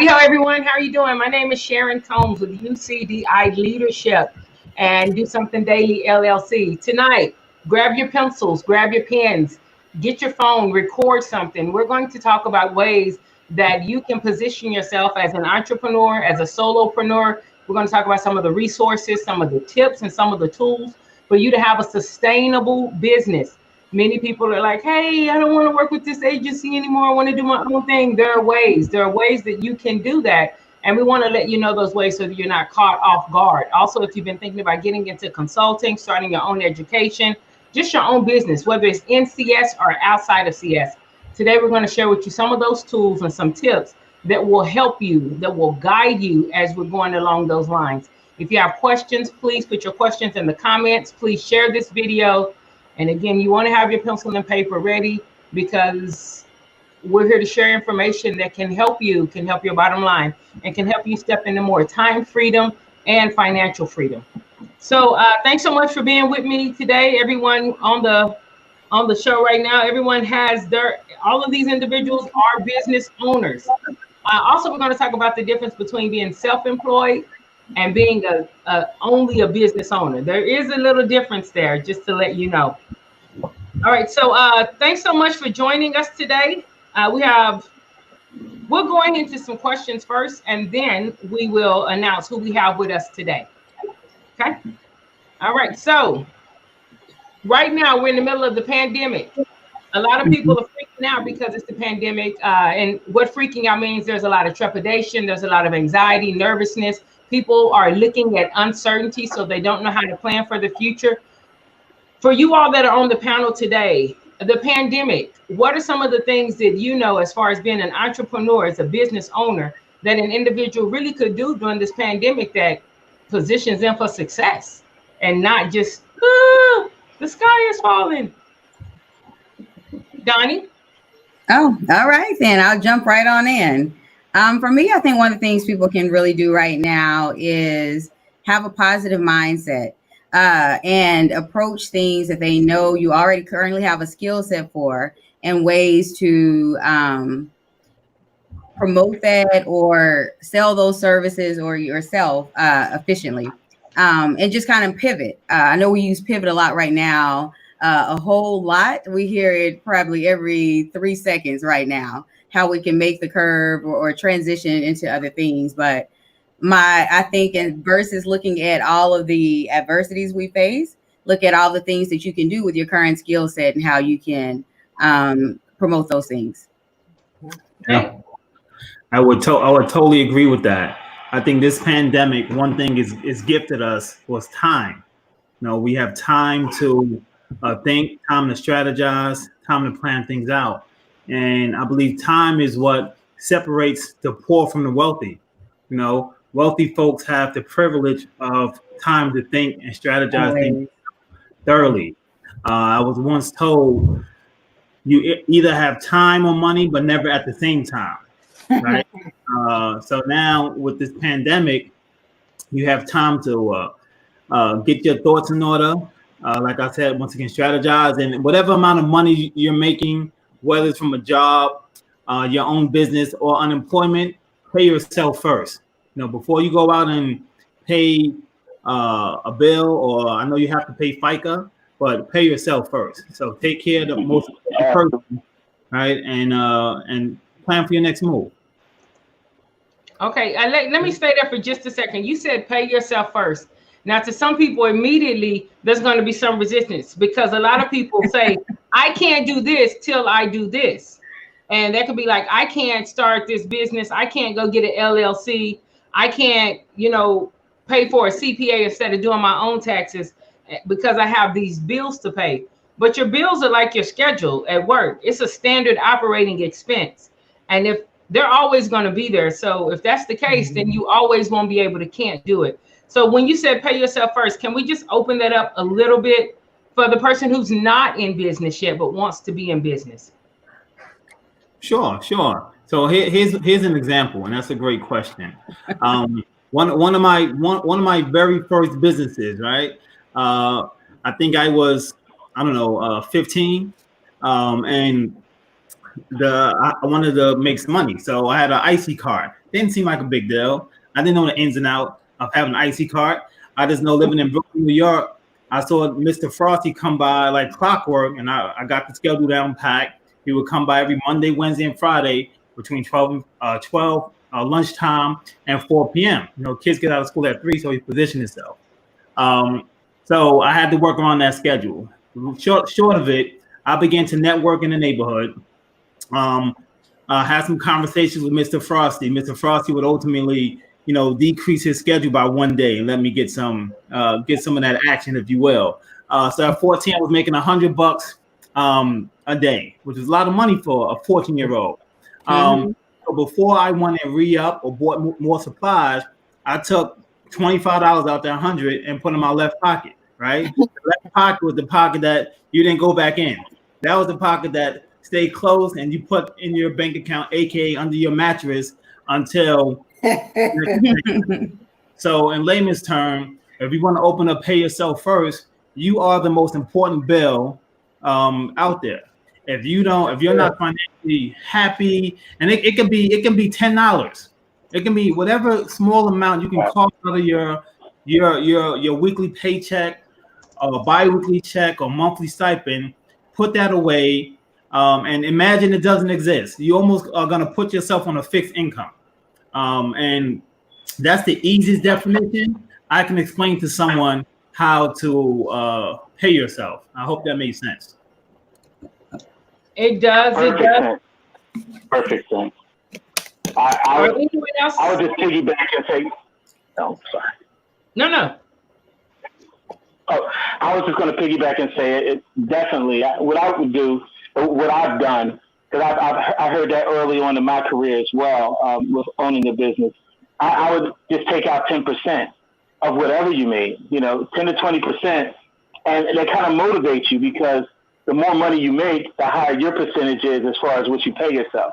Howdy ho, everyone. How are you doing? My name is Sharon Combs with UCDI Leadership and Do Something Daily LLC. Tonight, grab your pencils, grab your pens, get your phone, record something. We're going to talk about ways that you can position yourself as an entrepreneur, as a solopreneur. We're going to talk about some of the resources, some of the tips, and some of the tools for you to have a sustainable business. Many people are like, hey, I don't want to work with this agency anymore. I want to do my own thing. There are ways that you can do that. And we want to let you know those ways so that you're not caught off guard. Also, if you've been thinking about getting into consulting, starting your own education, just your own business, whether it's in CS or outside of CS. Today, we're going to share with you some of those tools and some tips that will help you, that will guide you as we're going along those lines. If you have questions, please put your questions in the comments. Please share this video. And again, you want to have your pencil and paper ready because we're here to share information that can help you, can help your bottom line, and can help you step into more time freedom and financial freedom. So thanks so much for being with me today, everyone on the show right now. Everyone has all of these individuals are business owners. Also, we're going to talk about the difference between being self-employed and being only a business owner. There is a little difference there, just to let you know. All right, so thanks so much for joining us today. We're going into some questions first, and then we will announce who we have with us today. Okay. All right, so right now we're in the middle of the pandemic. A lot of people are freaking out because it's the pandemic, and what freaking out means, there's a lot of trepidation, there's a lot of anxiety, nervousness. People are looking at uncertainty, so they don't know how to plan for the future. For you all that are on the panel today, the pandemic, what are some of the things that you know as far as being an entrepreneur, as a business owner, that an individual really could do during this pandemic that positions them for success and not just, the sky is falling? Donnie? Oh, all right, then I'll jump right on in. For me, I think one of the things people can really do right now is have a positive mindset and approach things that they know you already currently have a skill set for, and ways to promote that or sell those services or yourself efficiently, and just kind of pivot. I know we use pivot a lot right now, a whole lot. We hear it probably every 3 seconds right now, how we can make the curve or transition into other things. But I think, and versus looking at all of the adversities we face, look at all the things that you can do with your current skill set and how you can promote those things. Yeah, I would totally agree with that. I think this pandemic, one thing is gifted us was time. You know, we have time to think, time to strategize, time to plan things out. And I believe time is what separates the poor from the wealthy. You know, wealthy folks have the privilege of time to think and strategize things thoroughly. I was once told you either have time or money, but never at the same time, right? So now with this pandemic, you have time to get your thoughts in order. Like I said, once again, strategize, and whatever amount of money you're making, whether it's from a job, your own business, or unemployment, pay yourself first. You know, before you go out and pay a bill, or I know you have to pay FICA, but pay yourself first. So take care of the most important person, right? And plan for your next move. Okay, let me stay there for just a second. You said pay yourself first. Now, to some people, immediately there's going to be some resistance, because a lot of people say, I can't do this till I do this. And that could be like, I can't start this business. I can't go get an LLC. I can't, pay for a CPA instead of doing my own taxes because I have these bills to pay. But your bills are like your schedule at work. It's a standard operating expense. And if they're always going to be there. So if that's the case, then you always won't be able to can't do it. So when you said pay yourself first, can we just open that up a little bit for the person who's not in business yet, but wants to be in business? Sure. So here's an example, and that's a great question. One of my very first businesses, right? I think I was, 15, and I wanted to make some money, so I had an IC card. Didn't seem like a big deal. I didn't know the ins and outs of having an IC card. I just know living in Brooklyn, New York, I saw Mr. Frosty come by like clockwork, and I got the schedule down packed. He would come by every Monday, Wednesday, and Friday between 12 lunchtime and 4 p.m. You know, kids get out of school at 3, so he positioned himself. So I had to work around that schedule. Short of it, I began to network in the neighborhood. Had some conversations with Mr. Frosty. Mr. Frosty would ultimately, you know, decrease his schedule by 1 day and let me get some of that action, if you will. So at 14, I was making $100 a day, which is a lot of money for a 14-year-old. So before I went and re-up or bought more supplies, I took $25 out there, 100, and put in my left pocket. Right, the left pocket was the pocket that you didn't go back in. That was the pocket that stayed closed, and you put in your bank account, aka under your mattress, until. So, in layman's term, if you want to open up Pay Yourself First, you are the most important bill out there. If you're not financially happy, and it can be $10, it can be whatever small amount you can call out of your weekly paycheck, or bi-weekly check, or monthly stipend. Put that away, and imagine it doesn't exist. You almost are going to put yourself on a fixed income, and that's the easiest definition I can explain to someone how to pay yourself. I hope that made sense. It does. Perfect sense. I would just piggyback and say, no, sorry. No. Oh, I was just going to piggyback and say it definitely. What I would do, what I've done, because I heard that early on in my career as well, with owning the business. I would just take out 10% of whatever you made, 10 to 20%, and that kind of motivates you, because the more money you make, the higher your percentage is as far as what you pay yourself.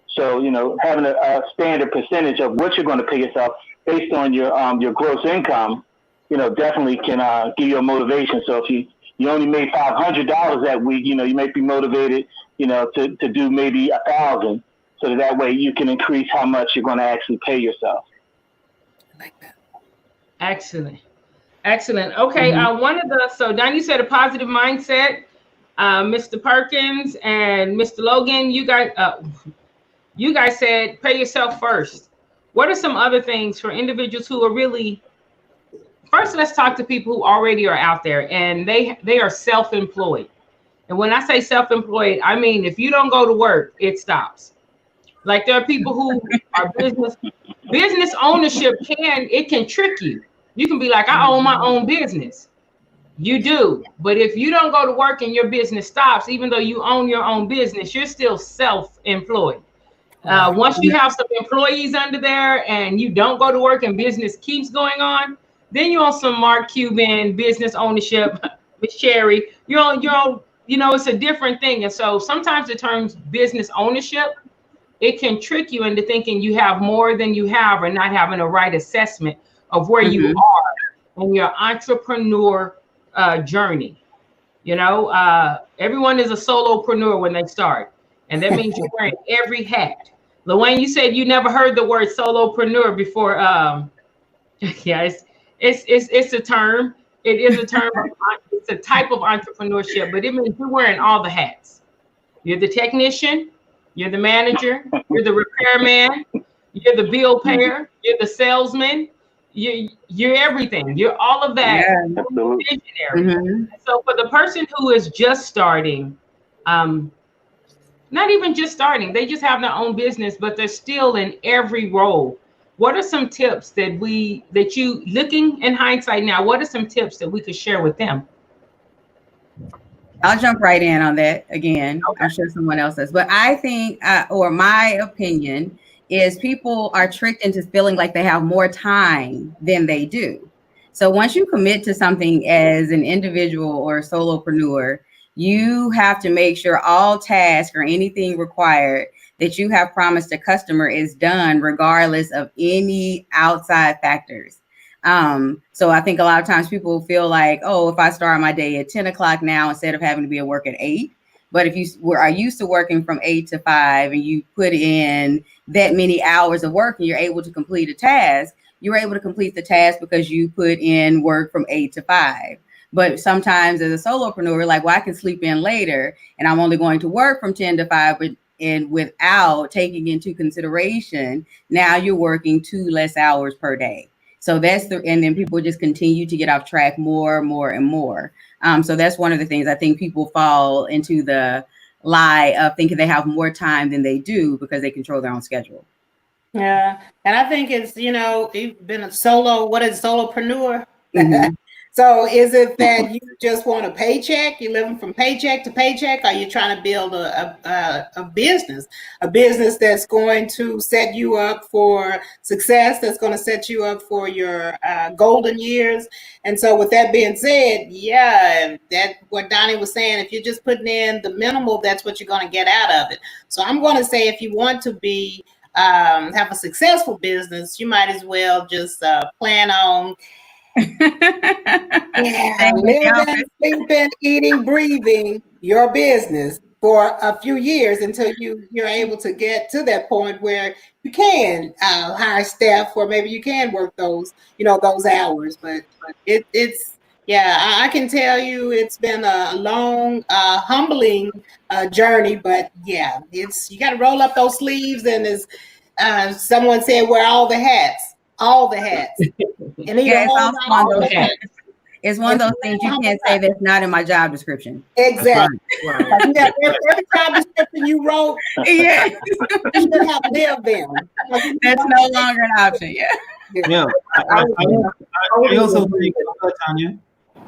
So, having a standard percentage of what you're going to pay yourself based on your gross income, definitely can give you a motivation. So if you only made $500 that week, you may be motivated, to do maybe 1,000, so that way you can increase how much you're going to actually pay yourself. I like that. Excellent. Okay. So Don, you said a positive mindset. Mr. Perkins and Mr. Logan, you guys said pay yourself first. What are some other things for individuals who are really, first, let's talk to people who already are out there and they are self-employed. And when I say self-employed, I mean, if you don't go to work, it stops. Like there are people who are business ownership can trick you. You can be like, I own my own business. You do. But if you don't go to work and your business stops, even though you own your own business, you're still self-employed. Once you have some employees under there and you don't go to work and business keeps going on, then you're on some Mark Cuban business ownership with Sherry. You're on, it's a different thing. And so sometimes the term business ownership, it can trick you into thinking you have more than you have, or not having a right assessment of where you are in your entrepreneur journey. Everyone is a solopreneur when they start, and that means you're wearing every hat. LaWayne, you said you never heard the word solopreneur before. Yeah, it's a term. It is a term. It's a type of entrepreneurship, but it means you're wearing all the hats. You're the technician, you're the manager, you're the repairman, you're the bill payer, you're the salesman, you're everything. You're all of that. Yeah, visionary. So for the person who is just starting, not even just starting, they just have their own business, but they're still in every role. What are some tips that you, looking in hindsight now, what are some tips that we could share with them? I'll jump right in on that again. Okay. I'm sure someone else does. But I think, or my opinion, is people are tricked into feeling like they have more time than they do. So once you commit to something as an individual or a solopreneur, you have to make sure all tasks or anything required that you have promised a customer is done regardless of any outside factors. So I think a lot of times people feel like, oh, if I start my day at 10 o'clock now, instead of having to be at work at 8, But if you are used to working from 8 to 5 and you put in that many hours of work and you're able to complete a task, you're able to complete the task because you put in work from 8 to 5. But sometimes as a solopreneur, like, well, I can sleep in later and I'm only going to work from 10 to 5, but and without taking into consideration, now you're working 2 less hours per day. So and then people just continue to get off track more and more. So that's one of the things I think people fall into the lie of thinking they have more time than they do because they control their own schedule. Yeah. And I think it's, you've been a solopreneur. Mm-hmm. So is it that you just want a paycheck? You're living from paycheck to paycheck? Or are you trying to build a business that's going to set you up for success, that's going to set you up for your golden years? And so with that being said, yeah, that what Donnie was saying, if you're just putting in the minimal, that's what you're going to get out of it. So I'm going to say, if you want to be have a successful business, you might as well just plan on living, sleeping, eating, breathing your business for a few years until you're able to get to that point where you can hire staff, or maybe you can work those hours. But it's I can tell you it's been a long, humbling journey. But yeah, you got to roll up those sleeves, and as someone said, wear all the hats. And it's one of those things you can't say that's not in my job description. Exactly. Right. Yeah, every job description you wrote, yeah, you should have lived them. That's no longer an option. Yeah. I also think, Tanya.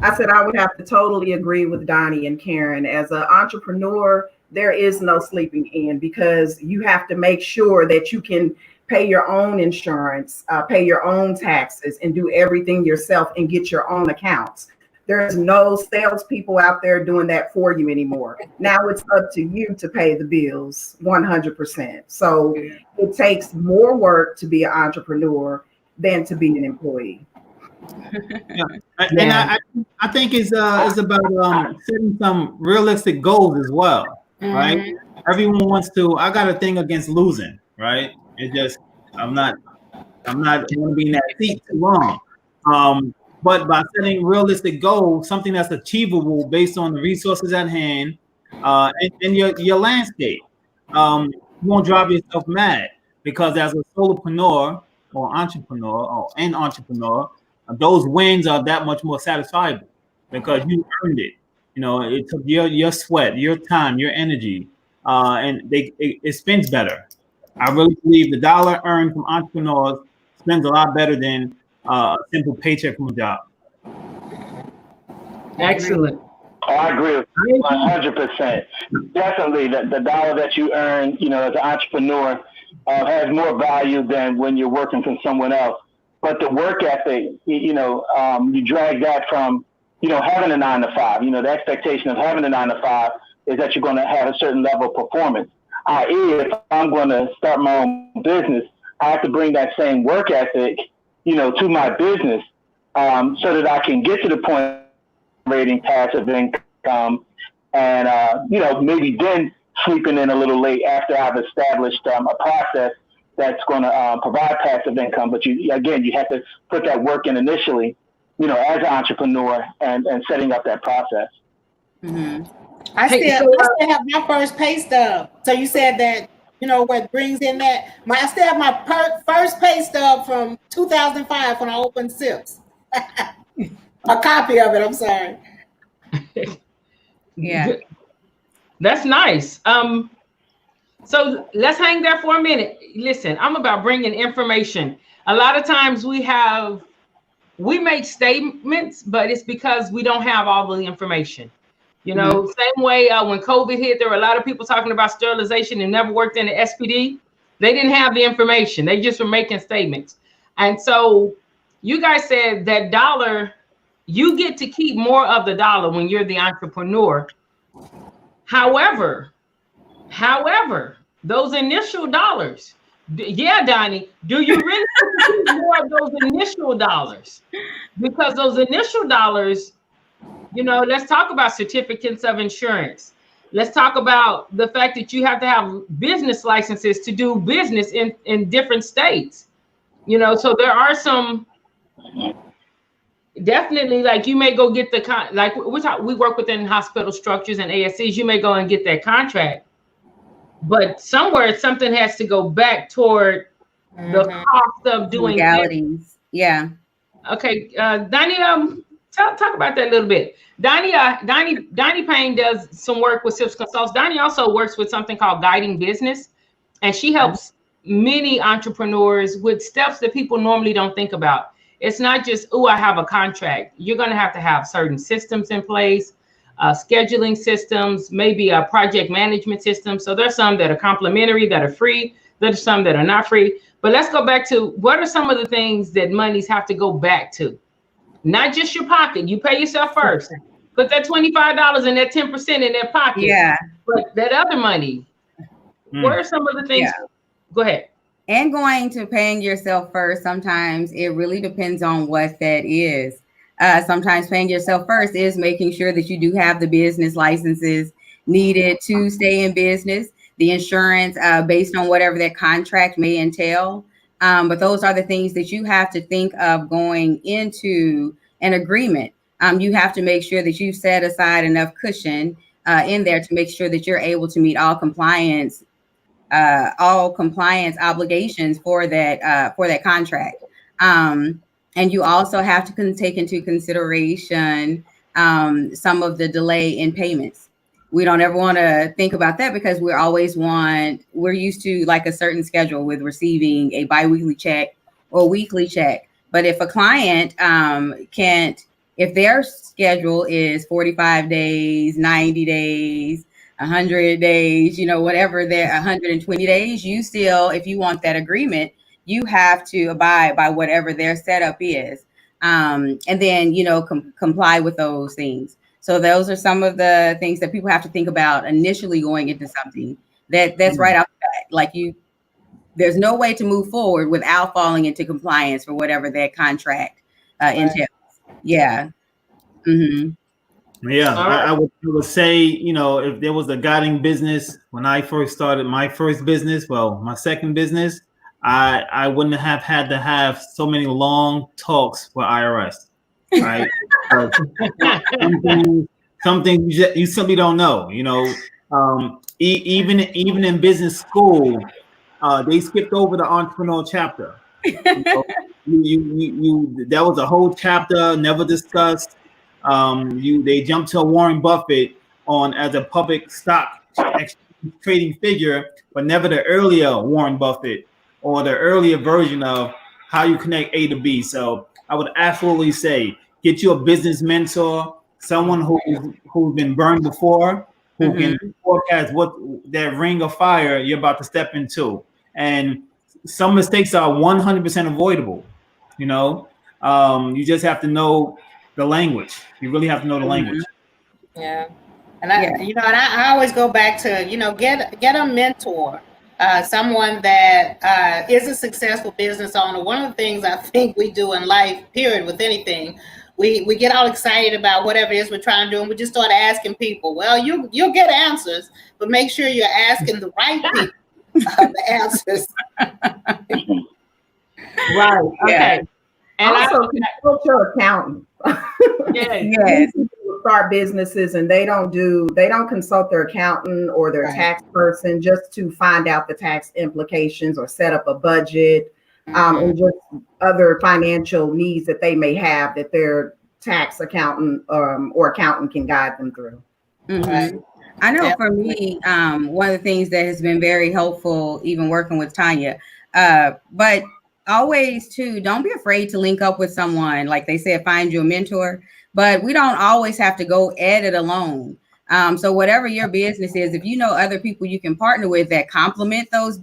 I said I would have to totally agree with Donnie and Karen. As an entrepreneur, there is no sleeping in, because you have to make sure that you can pay your own insurance, pay your own taxes, and do everything yourself and get your own accounts. There's no salespeople out there doing that for you anymore. Now it's up to you to pay the bills 100%. So it takes more work to be an entrepreneur than to be an employee. Yeah. And I think it's about setting some realistic goals as well, right? Everyone wants to. I got a thing against losing, right? It's just I'm not going to be in that seat too long. But by setting realistic goals, something that's achievable based on the resources at hand, and your landscape, you won't drive yourself mad, because as a solopreneur or entrepreneur, those wins are that much more satisfiable because you earned it. It took your sweat, your time, your energy, and it spends better. I really believe the dollar earned from entrepreneurs spends a lot better than a simple paycheck from a job. Excellent. Oh, I agree with 100%. Definitely, the dollar that you earn, as an entrepreneur, has more value than when you're working for someone else. But the work ethic, you drag that from, having a 9 to 5. The expectation of having a 9 to 5 is that you're going to have a certain level of performance. I.e., if I'm going to start my own business, I have to bring that same work ethic, to my business, so that I can get to the point of generating passive income, and maybe then sleeping in a little late after I've established a process that's going to provide passive income. But you have to put that work in initially, as an entrepreneur, and setting up that process. Mm-hmm. I still have my first pay stub. So you said that, what brings in that? I still have my first pay stub from 2005 when I opened SIPs. A copy of it, I'm sorry. Yeah. That's nice. So let's hang there for a minute. Listen, I'm about bringing information. A lot of times we make statements, but it's because we don't have all the information. Same way when COVID hit, there were a lot of people talking about sterilization and never worked in the SPD. They didn't have the information. They just were making statements. And so you guys said that dollar, you get to keep more of the dollar when you're the entrepreneur. However, those initial dollars, Donnie, do you really keep more of those initial dollars? Because those initial dollars, let's talk about certificates of insurance. let's talk about the fact that you have to have business licenses to do business in different states. You know, so there are some, definitely, like you may go get the like we work within hospital structures and ASCs, you may go and get that contract, but somewhere something has to go back toward the cost of doing legalities. Yeah. Okay, Donnie, talk about that a little bit. Donnie Payne does some work with Sips Consults. Donnie also works with something called Guiding Business, and she helps many entrepreneurs with steps that people normally don't think about. It's not just, oh, I have a contract. You're going to have certain systems in place, scheduling systems, maybe a project management system. So there's some that are complimentary, that are free. There's some that are not free. But let's go back to what are some of the things that monies have to go back to? Not just your pocket. You pay yourself first. Put that $25 and that 10% in their pocket. Yeah. But that other money, what are some of the things? Yeah. Go ahead. And going to paying yourself first, sometimes it really depends on what that is. Sometimes paying yourself first is making sure that you do have the business licenses needed to stay in business, the insurance based on whatever that contract may entail. But those are the things that you have to think of going into an agreement. You have to make sure that you've set aside enough cushion in there to make sure that you're able to meet all compliance obligations for that contract. And you also have to take into consideration some of the delay in payments. We don't ever want to think about that because we're used to like a certain schedule with receiving a biweekly check or weekly check. But if a client if their schedule is 45 days, 90 days, 100 days, whatever they're 120 days, you still, if you want that agreement, you have to abide by whatever their setup is. And then, comply with those things. So those are some of the things that people have to think about initially going into something that's right out the bat. Like there's no way to move forward without falling into compliance for whatever that contract entails. Yeah. Mm-hmm. Yeah, I would say, if there was a guiding business when I first started my first business, my second business, I wouldn't have had to have so many long talks with IRS, right? something you simply don't know, even in business school, they skipped over the entrepreneurial chapter. That was a whole chapter never discussed. They jumped to Warren Buffett as a public stock trading figure, but never the earlier Warren Buffett or the earlier version of how you connect A to B. So I would absolutely say get you a business mentor, someone who's been burned before, who can forecast what that ring of fire you're about to step into. And some mistakes are 100% avoidable. You just have to know the language. You really have to know the language. Yeah. And I always go back to, get a mentor, someone that is a successful business owner. One of the things I think we do in life, period, with anything, we get all excited about whatever it is we're trying to do, and we just start asking people. Well, you'll get answers, but make sure you're asking the right people the answers. Right. Okay. Yeah. And also consult your accountant. Yes. People start businesses and they don't consult their accountant or their tax person just to find out the tax implications or set up a budget, and just other financial needs that they may have that their tax accountant or accountant can guide them through. Mm-hmm. I know for me, one of the things that has been very helpful, even working with Tanya, but always too, don't be afraid to link up with someone. Like they said, find you a mentor, but we don't always have to go at it alone. So whatever your business is, if you know other people you can partner with that complement those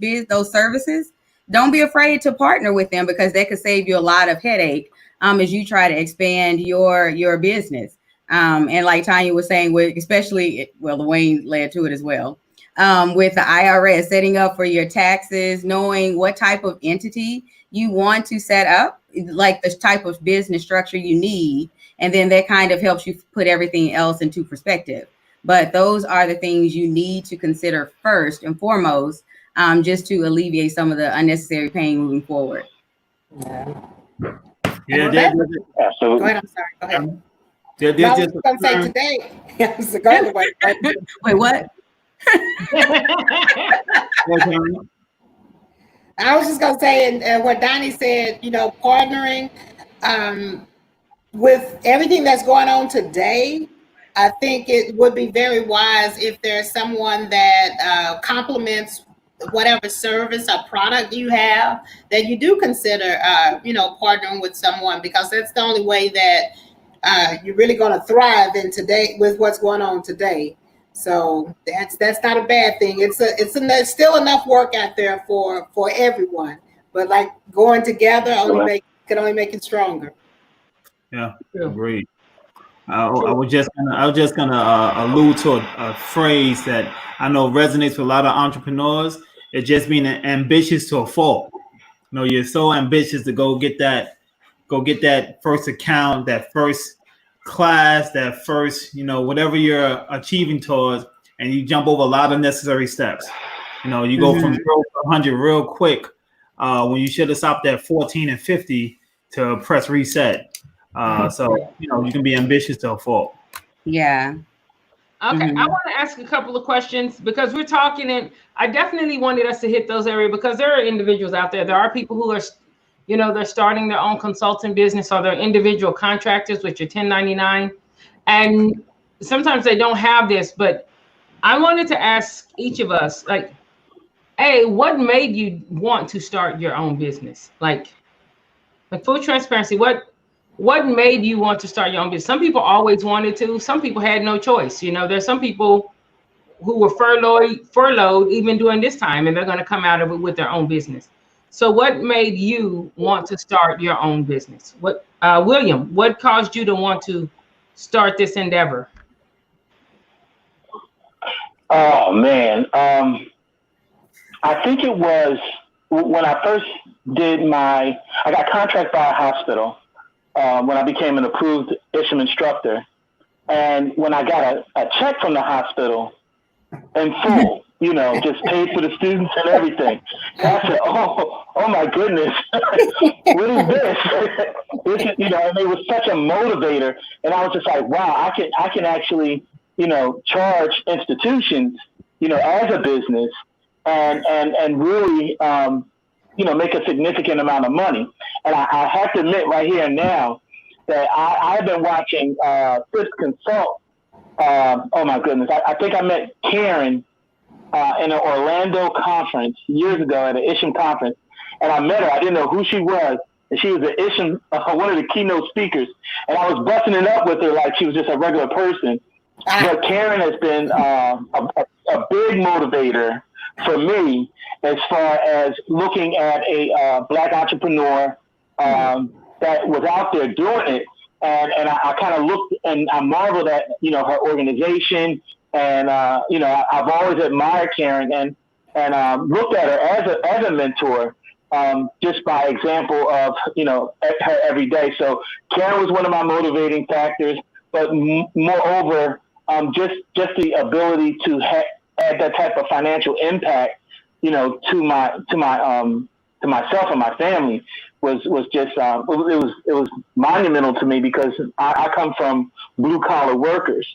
services, don't be afraid to partner with them, because they could save you a lot of headache as you try to expand your business. And like Tanya was saying, Wayne led to it as well. With the IRS, setting up for your taxes, knowing what type of entity you want to set up, like the type of business structure you need. And then that kind of helps you put everything else into perspective. but those are the things you need to consider first and foremost, just to alleviate some of the unnecessary pain moving forward. Yeah, absolutely. Go ahead. I'm sorry. Go ahead. there's I was just going to say today. So go ahead. Wait, what? I was just going to say, and what Donnie said, partnering with everything that's going on today, I think it would be very wise if there's someone that complements whatever service or product you have, that you do consider, partnering with someone, because that's the only way that you're really going to thrive in today with what's going on today. So that's not a bad thing. It's still enough work out there for everyone, but like going together can only make it stronger. Yeah, agreed. I was just gonna allude to a phrase that I know resonates with a lot of entrepreneurs. It's just being ambitious to a fault. You're so ambitious to go get that first account, that first class, that first, whatever you're achieving towards, and you jump over a lot of necessary steps. You go from 0 to 100 real quick when you should have stopped at 14 and 50 to press reset. So you can be ambitious to a fault. Yeah. Okay, I want to ask a couple of questions, because we're talking, and I definitely wanted us to hit those areas, because there are individuals out there. There are people who are, they're starting their own consulting business, or they're individual contractors, which are 1099, and sometimes they don't have this. But I wanted to ask each of us, like, hey, what made you want to start your own business? Like full transparency, what made you want to start your own business? Some people always wanted to. Some people had no choice. There's some people who were furloughed even during this time, and they're going to come out of it with their own business. So what made you want to start your own business? William, what caused you to want to start this endeavor? Oh, man. I think it was when I first I got contracted by a hospital when I became an approved ISHM instructor. And when I got a check from the hospital in full, just paid for the students and everything, I said, oh my goodness, what is this? And it was such a motivator. And I was just like, wow, I can actually, charge institutions, as a business and really, make a significant amount of money. And I have to admit right here and now that I've been watching Chris Consult. Oh my goodness. I think I met Karen in an Orlando conference years ago at an ISHM conference. And I met her. I didn't know who she was. And she was an ISHM, one of the keynote speakers. And I was busting it up with her like she was just a regular person. But Karen has been a big motivator for me as far as looking at a Black entrepreneur that was out there doing it. And I kind of looked and I marveled at, her organization. And, I've always admired Karen and looked at her as a mentor, just by example of, her every day. So Karen was one of my motivating factors, but moreover, just the ability to add that type of financial impact, to myself and my family was just it was monumental to me, because I come from blue collar workers.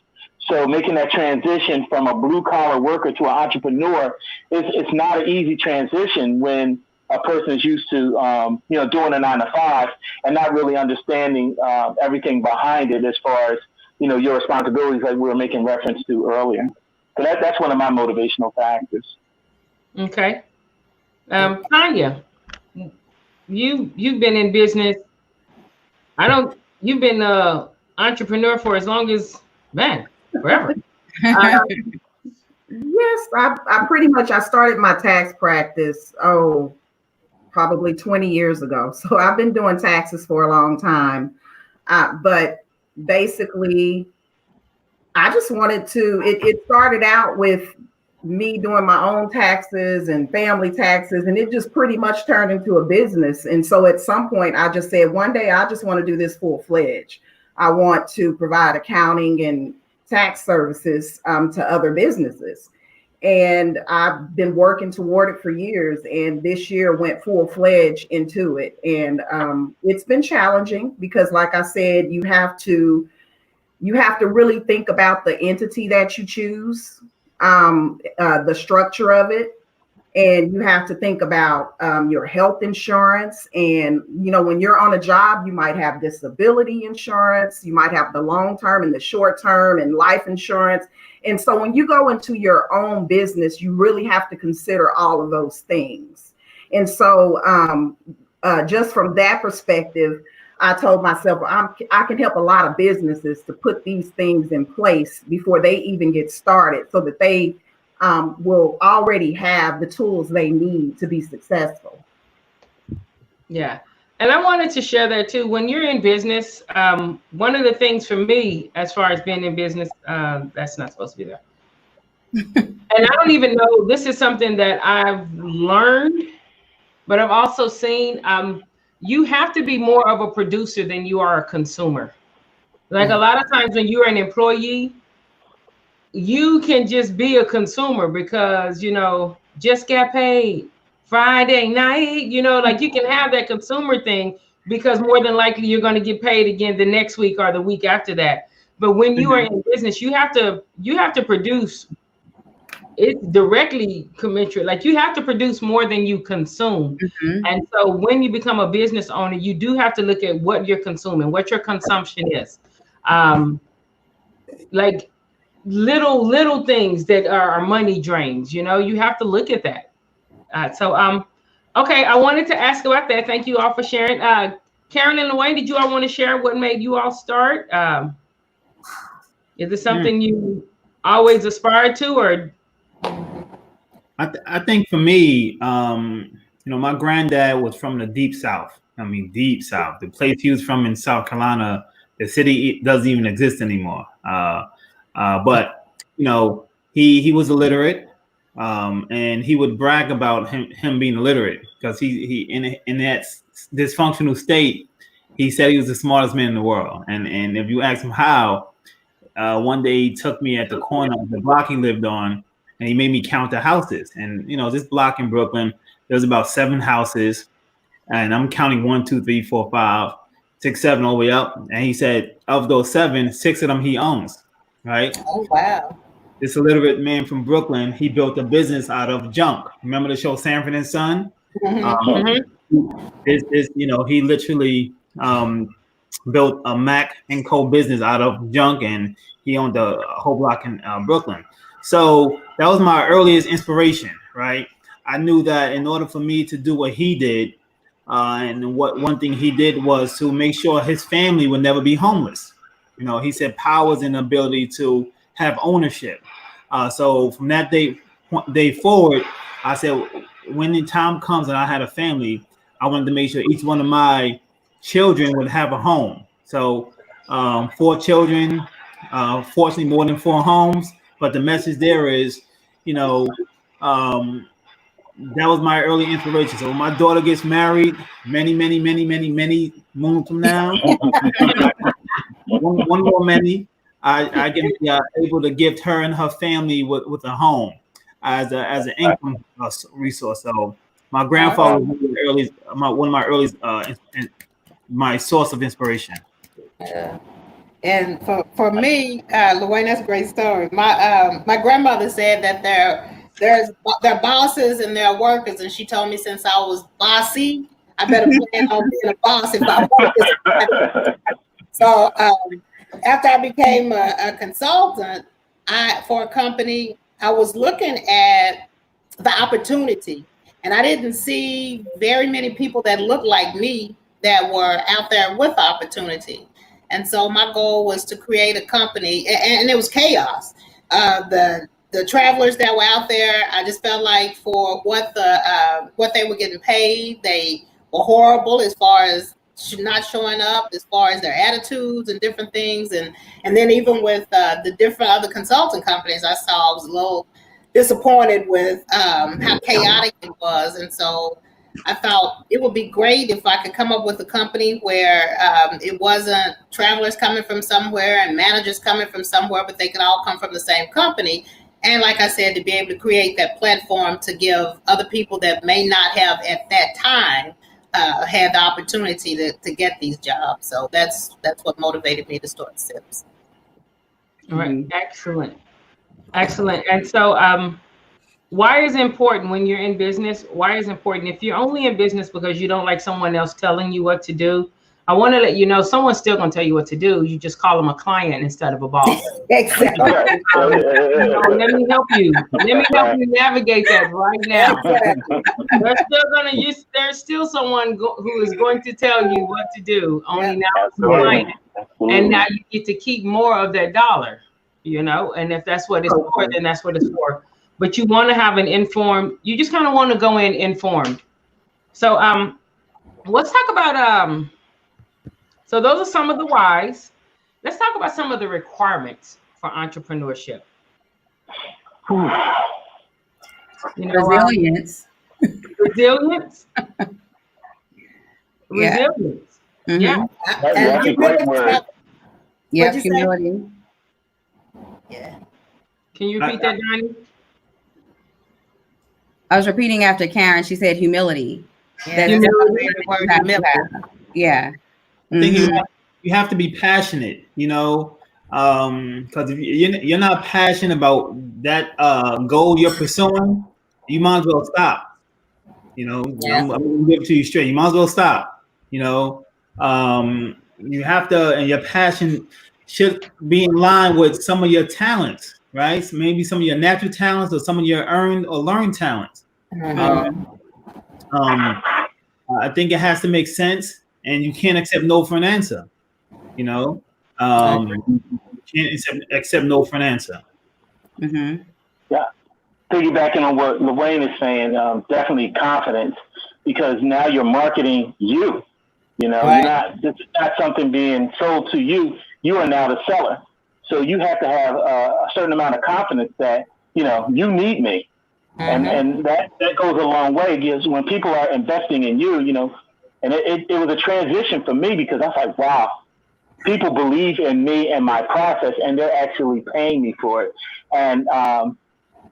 So making that transition from a blue collar worker to an entrepreneur it's not an easy transition when a person is used to doing a 9 to 5 and not really understanding everything behind it as far as your responsibilities, like we were making reference to earlier. So that's one of my motivational factors. Okay. Tanya, you've been in business. You've been an entrepreneur for as long as, forever. Yes, I pretty much, I started my tax practice, probably 20 years ago. So I've been doing taxes for a long time. But basically, I just wanted to, it started out with me doing my own taxes and family taxes, and it just pretty much turned into a business. And so at some point, I just said, one day I just want to do this full-fledged. I want to provide accounting and tax services to other businesses. And I've been working toward it for years, and this year went full-fledged into it. And it's been challenging because, like I said, you have to really think about the entity that you choose, the structure of it, and you have to think about your health insurance. And when you're on a job, you might have disability insurance, you might have the long-term and the short-term and life insurance. And so when you go into your own business, you really have to consider all of those things. And so just from that perspective, I told myself I can help a lot of businesses to put these things in place before they even get started, so that they will already have the tools they need to be successful. Yeah. And I wanted to share that too. When you're in business, one of the things for me, as far as being in business, that's not supposed to be there. And I don't even know, this is something that I've learned, but I've also seen, you have to be more of a producer than you are a consumer. Like a lot of times when you're an employee, you can just be a consumer because, just got paid Friday night, like you can have that consumer thing because more than likely you're going to get paid again the next week or the week after that. But when you are in business, you have to produce. It's directly commensurate. Like you have to produce more than you consume. And so when you become a business owner, you do have to look at what you're consuming, what your consumption is. Like little things that are money drains, you have to look at that. Okay, I wanted to ask about that. Thank you all for sharing. Karen and Luane, did you all want to share what made you all start? Is it something you always aspired to, or? I think for me, my granddad was from the deep South. I mean, deep South. The place he was from in South Carolina, the city doesn't even exist anymore. But he was illiterate, and he would brag about him being illiterate because he in that dysfunctional state, he said he was the smartest man in the world. And if you ask him how, one day he took me at the corner of the block he lived on, and he made me count the houses. And this block in Brooklyn, there's about 7 houses, and I'm counting 1, 2, 3, 4, 5, 6, 7 all the way up. And he said, of those 7, 6 of them he owns. Right? Oh wow! This illiterate man from Brooklyn, he built a business out of junk. Remember the show Sanford and Son? He literally built a Mac and Co business out of junk, and he owned a whole block in Brooklyn. So that was my earliest inspiration, right? I knew that in order for me to do what he did, and one thing he did was to make sure his family would never be homeless. He said power is an ability to have ownership. So from that day forward, I said, when the time comes and I had a family, I wanted to make sure each one of my children would have a home. So 4 children, fortunately more than 4 homes. But the message there is, that was my early inspiration. So when my daughter gets married, many moons from now, one more many, I can be able to gift her and her family with a home as an income resource. So my grandfather was one of my earliest my source of inspiration. And for me, Luane, that's a great story. My grandmother said that their bosses and their workers, and she told me since I was bossy, I better plan on being a boss if I want this. So after I became a consultant for a company, I was looking at the opportunity, and I didn't see very many people that looked like me that were out there with opportunity. And so my goal was to create a company, and it was chaos. The travelers that were out there, I just felt like for what they were getting paid, they were horrible as far as not showing up, as far as their attitudes and different things. And then even with the different other consulting companies I saw, I was a little disappointed with how chaotic it was. And so I thought it would be great if I could come up with a company where it wasn't travelers coming from somewhere and managers coming from somewhere, but they could all come from the same company. And like I said, to be able to create that platform to give other people that may not have at that time had the opportunity to get these jobs. So that's what motivated me to start SIPS. All right, excellent. Excellent. And so why is it important when you're in business? Why is it important? If you're only in business because you don't like someone else telling you what to do, I want to let you know someone's still going to tell you what to do. You just call them a client instead of a boss. Exactly. Let me help you. Let me help you navigate that right now. Exactly. There's still someone who is going to tell you what to do. Only now it's a Absolutely. client, and now you get to keep more of that dollar. And if that's what it's for, then that's what it's for. But you want to have an informed. You just kind of want to go in informed. So let's talk about So those are some of the whys. Let's talk about some of the requirements for entrepreneurship. Resilience. Resilience. Yeah. Resilience. Mm-hmm. Yeah. That's a great word. Yeah, What'd you say? humility. Yeah. Can you repeat that, Donnie? I was repeating after Karen. She said humility. Yeah, That's that's my something favorite that word, you have to humility. have. Yeah. I think Mhm. you have to be passionate, because if you're not passionate about that goal you're pursuing, you might as well stop. Yeah. I'm gonna give it to you straight. You might as well stop. You have to, and your passion should be in line with some of your talents, right? So maybe some of your natural talents or some of your earned or learned talents. Mhm. I think it has to make sense, and you can't accept no for an answer. You can't accept no for an answer. Mhm. Yeah. Piggybacking on what Lorraine is saying, definitely confidence, because now you're marketing you. Right. This is not something being sold to you. You are now the seller. So you have to have a certain amount of confidence that, you need me. And that goes a long way, because when people are investing in you, and it was a transition for me, because I was like, wow, people believe in me and my process, and they're actually paying me for it. And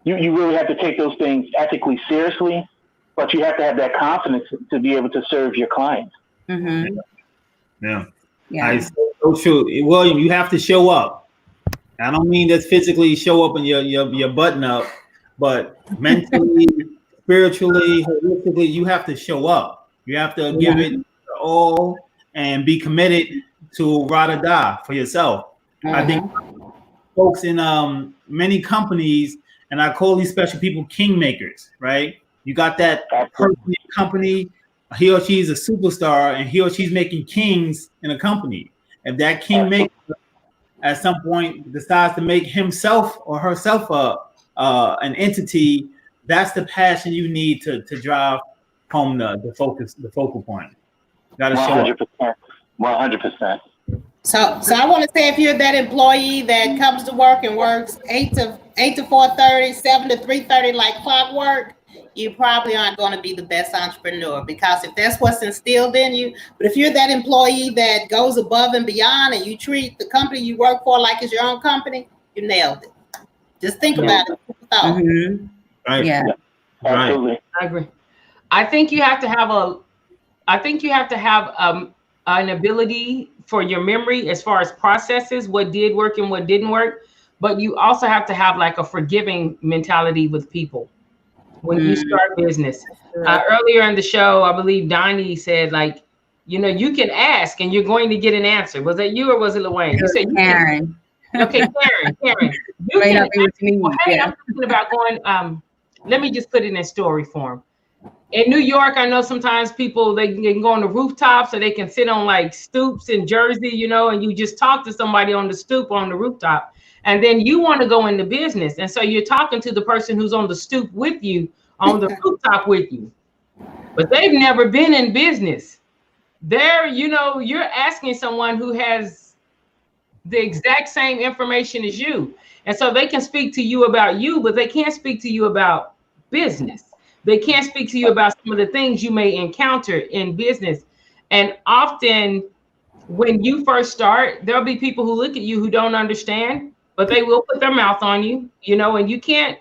you really have to take those things ethically seriously, but you have to have that confidence to be able to serve your clients. Mhm. Yeah. Yeah. So true. William, you have to show up. I don't mean that physically show up in your button up, but mentally, spiritually, holistically, you have to show up. You have to give it all and be committed to ride or die for yourself. I think folks in many companies, and I call these special people kingmakers, right? You got that person in the company, he or she is a superstar, and he or she's making kings in a company. If that kingmaker at some point decides to make himself or herself an entity, that's the passion you need to drive home the focal point. Got to show up. 100%. 100%. So I want to say, if you're that employee that comes to work and works 8 to 4:30, 7 to 3:30 like clockwork, you probably aren't going to be the best entrepreneur, because if that's what's instilled in you. But if you're that employee that goes above and beyond, and you treat the company you work for like it's your own company, you nailed it. Just think about it. Mhm. Right. Yeah. Absolutely. I agree. I think you have to have an ability for your memory as far as processes, what did work and what didn't work. But you also have to have like a forgiving mentality with people when you start business. Earlier in the show, I believe Donnie said, like, you can ask and you're going to get an answer. Was that you or was it Lorraine? You said Karen. Okay, Karen. You May can not be what you mean. well, hey, Yeah. I'm thinking about going, let me just put it in story form. In New York, I know sometimes people, they can go on the rooftops, or they can sit on like stoops in Jersey, and you just talk to somebody on the stoop on the rooftop. And then you want to go into business. And so you're talking to the person who's on the stoop with you, on the rooftop with you. But they've never been in business. You're asking someone who has the exact same information as you. And so they can speak to you about you, but they can't speak to you about business. They can't speak to you about some of the things you may encounter in business. And often when you first start, there'll be people who look at you who don't understand, but they will put their mouth on you, you know, and you cannot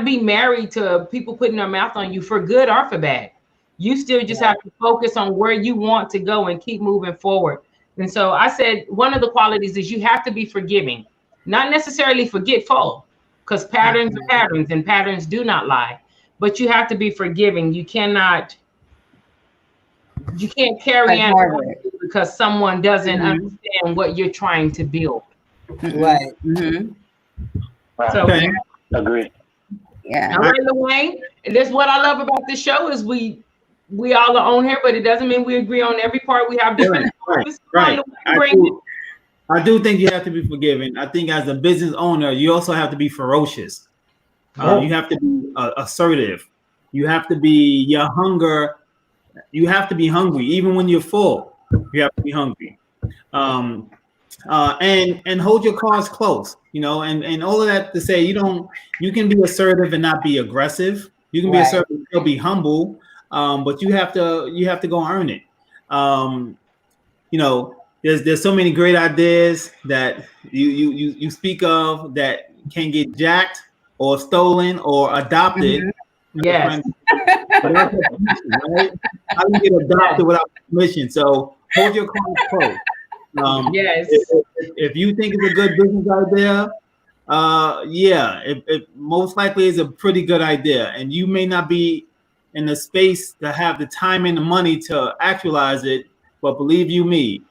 be married to people putting their mouth on you for good or for bad. You still just have to focus on where you want to go and keep moving forward. And so I said, one of the qualities is you have to be forgiving, not necessarily forgetful, because patterns are patterns and patterns do not lie, but you have to be forgiving. You can't carry on because someone doesn't understand what you're trying to build. Right. So Agree. Yeah. All right, Lorraine. And that's what I love about this show is we all are on here, but it doesn't mean we agree on every part. We have different. Right. I do think you have to be forgiving. I think as a business owner, you also have to be ferocious. You have to be assertive. You have to be your hunger. You have to be hungry, even when you're full. You have to be hungry, and hold your cards close. You know, and all of that to say, you can be assertive and not be aggressive. You can be assertive and still be humble, but you have to go earn it. You know, there's so many great ideas that you speak of that can get jacked or stolen or adopted. Yes. Right? How do you get adopted without permission? So hold your cards close. Yes. If you think it's a good business idea, it most likely is a pretty good idea, and you may not be in the space to have the time and the money to actualize it. But believe you me,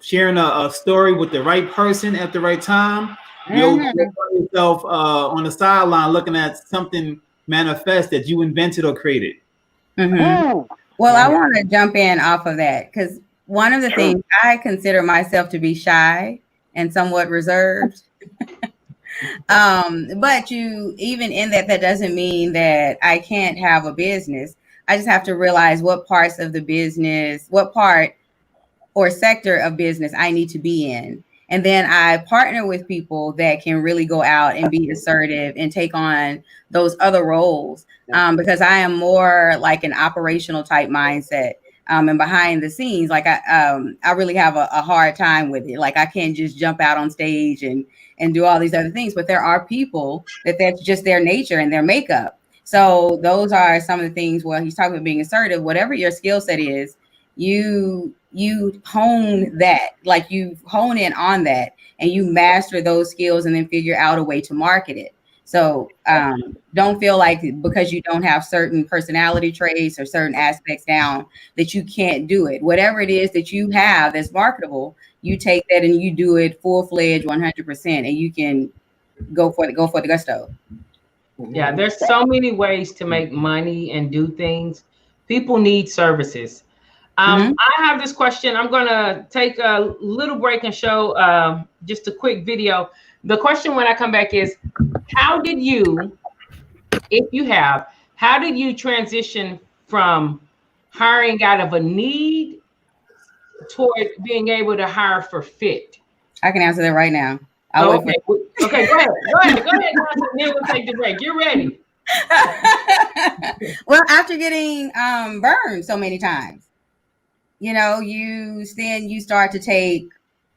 sharing a story with the right person at the right time, you'll find yourself on the sideline looking at something manifest that you invented or created. Well, I want to jump in off of that because one of the things I consider myself to be shy and somewhat reserved. But even in that doesn't mean that I can't have a business. I just have to realize what parts of the business, what part or sector of business I need to be in. And then I partner with people that can really go out and be assertive and take on those other roles. Because I am more like an operational type mindset. And behind the scenes, like I really have a hard time with it. Like I can't just jump out on stage and do all these other things. But there are people that's just their nature and their makeup. So those are some of the things where he's talking about being assertive. Whatever your skill set is, you hone that, like you hone in on that and you master those skills and then figure out a way to market it. So don't feel like because you don't have certain personality traits or certain aspects down that you can't do it. Whatever it is that you have that's marketable, you take that and you do it full-fledged 100% and you can go for the gusto. Yeah, there's so many ways to make money and do things. People need services. I have this question. I'm going to take a little break and show just a quick video. The question when I come back is, how did you transition from hiring out of a need toward being able to hire for fit? I can answer that right now. Okay, go ahead. Then we'll take the break. You're ready. Well, after getting burned so many times, you know, you start to take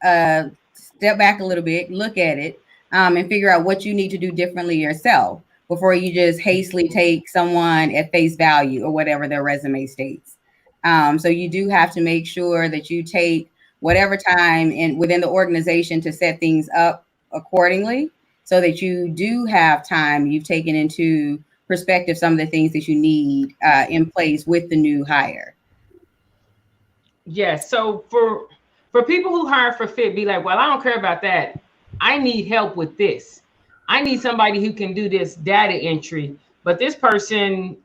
a step back a little bit, look at it, and figure out what you need to do differently yourself before you just hastily take someone at face value or whatever their resume states. So you do have to make sure that you take whatever time within the organization to set things up accordingly so that you do have time. You've taken into perspective some of the things that you need in place with the new hire. Yes. So for people who hire for fit, be like, well, I don't care about that. I need help with this. I need somebody who can do this data entry. But this person,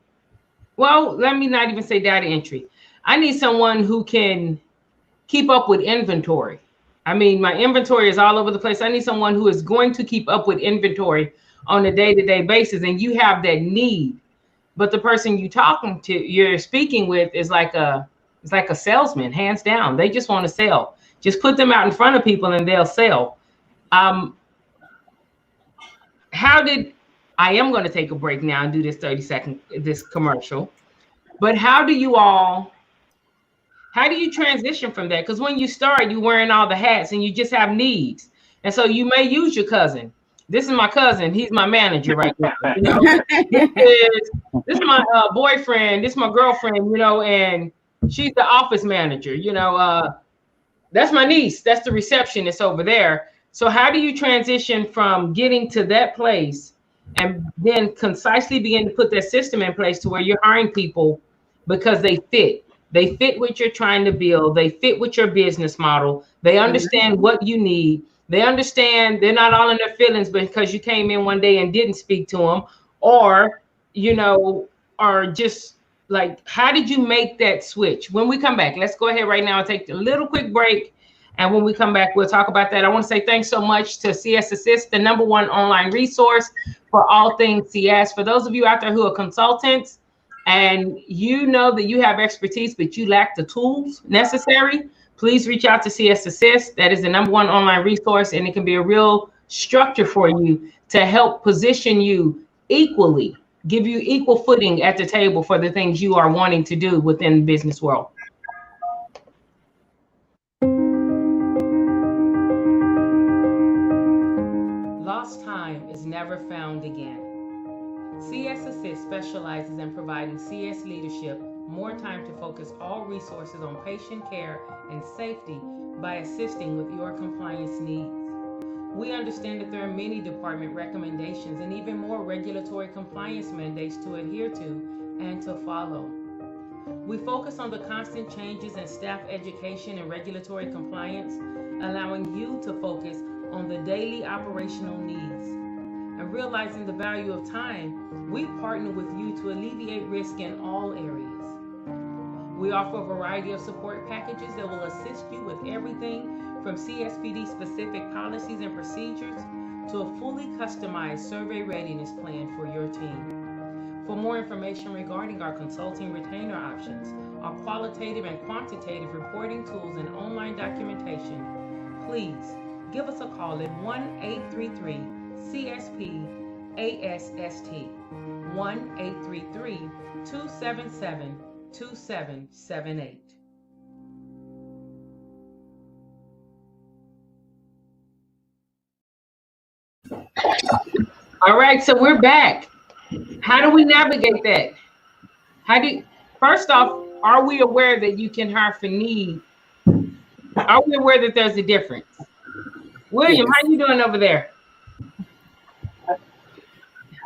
well, let me not even say data entry. I need someone who can keep up with inventory. I mean, my inventory is all over the place. I need someone who is going to keep up with inventory on a day-to-day basis. And you have that need. But the person you're speaking with is like a salesman, hands down. They just want to sell. Just put them out in front of people and they'll sell. How did I am going to take a break now and do this 30-second this commercial. But how do you transition from that? Because when you start, you're wearing all the hats and you just have needs. And so you may use your cousin. This is my cousin. He's my manager right now. You know? this is my boyfriend. This is my girlfriend, you know, and she's the office manager. You know, that's my niece. That's the receptionist over there. So how do you transition from getting to that place and then concisely begin to put that system in place to where you're hiring people because they fit? They fit what you're trying to build. They fit with your business model. They understand what you need. They understand they're not all in their feelings because you came in one day and didn't speak to them, or, you know, or just like, how did you make that switch? When we come back, let's go ahead right now and take a little quick break. And when we come back, we'll talk about that. I want to say thanks so much to CS Assist, the #1 online resource for all things CS. For those of you out there who are consultants, and you know that you have expertise, but you lack the tools necessary, please reach out to CS Assist. That is the #1 online resource, and it can be a real structure for you to help position you equally, give you equal footing at the table for the things you are wanting to do within the business world. Lost time is never found again. CS Assist specializes in providing CS leadership more time to focus all resources on patient care and safety by assisting with your compliance needs. We understand that there are many department recommendations and even more regulatory compliance mandates to adhere to and to follow. We focus on the constant changes in staff education and regulatory compliance, allowing you to focus on the daily operational needs. And realizing the value of time, we partner with you to alleviate risk in all areas. We offer a variety of support packages that will assist you with everything from CSPD specific policies and procedures to a fully customized survey readiness plan for your team. For more information regarding our consulting retainer options, our qualitative and quantitative reporting tools and online documentation, please give us a call at 1-833-CSP-ASST, 1-833-277-2778. All right, so we're back. How do we navigate that? First off, are we aware that you can hire for need? Are we aware that there's a difference? William, how you doing over there?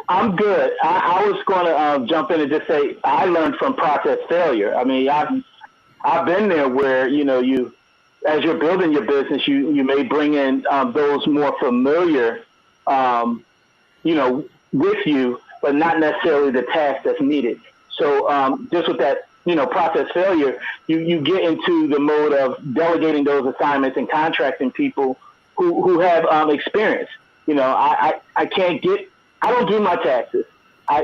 I'm good. I was going to jump in and just say I learned from process failure. I mean, I've been there where, you know, as you're building your business, you may bring in those more familiar, you know, with you, but not necessarily the task that's needed. So just with that, you know, process failure, you get into the mode of delegating those assignments and contracting people who have experience. You know, I don't do my taxes. I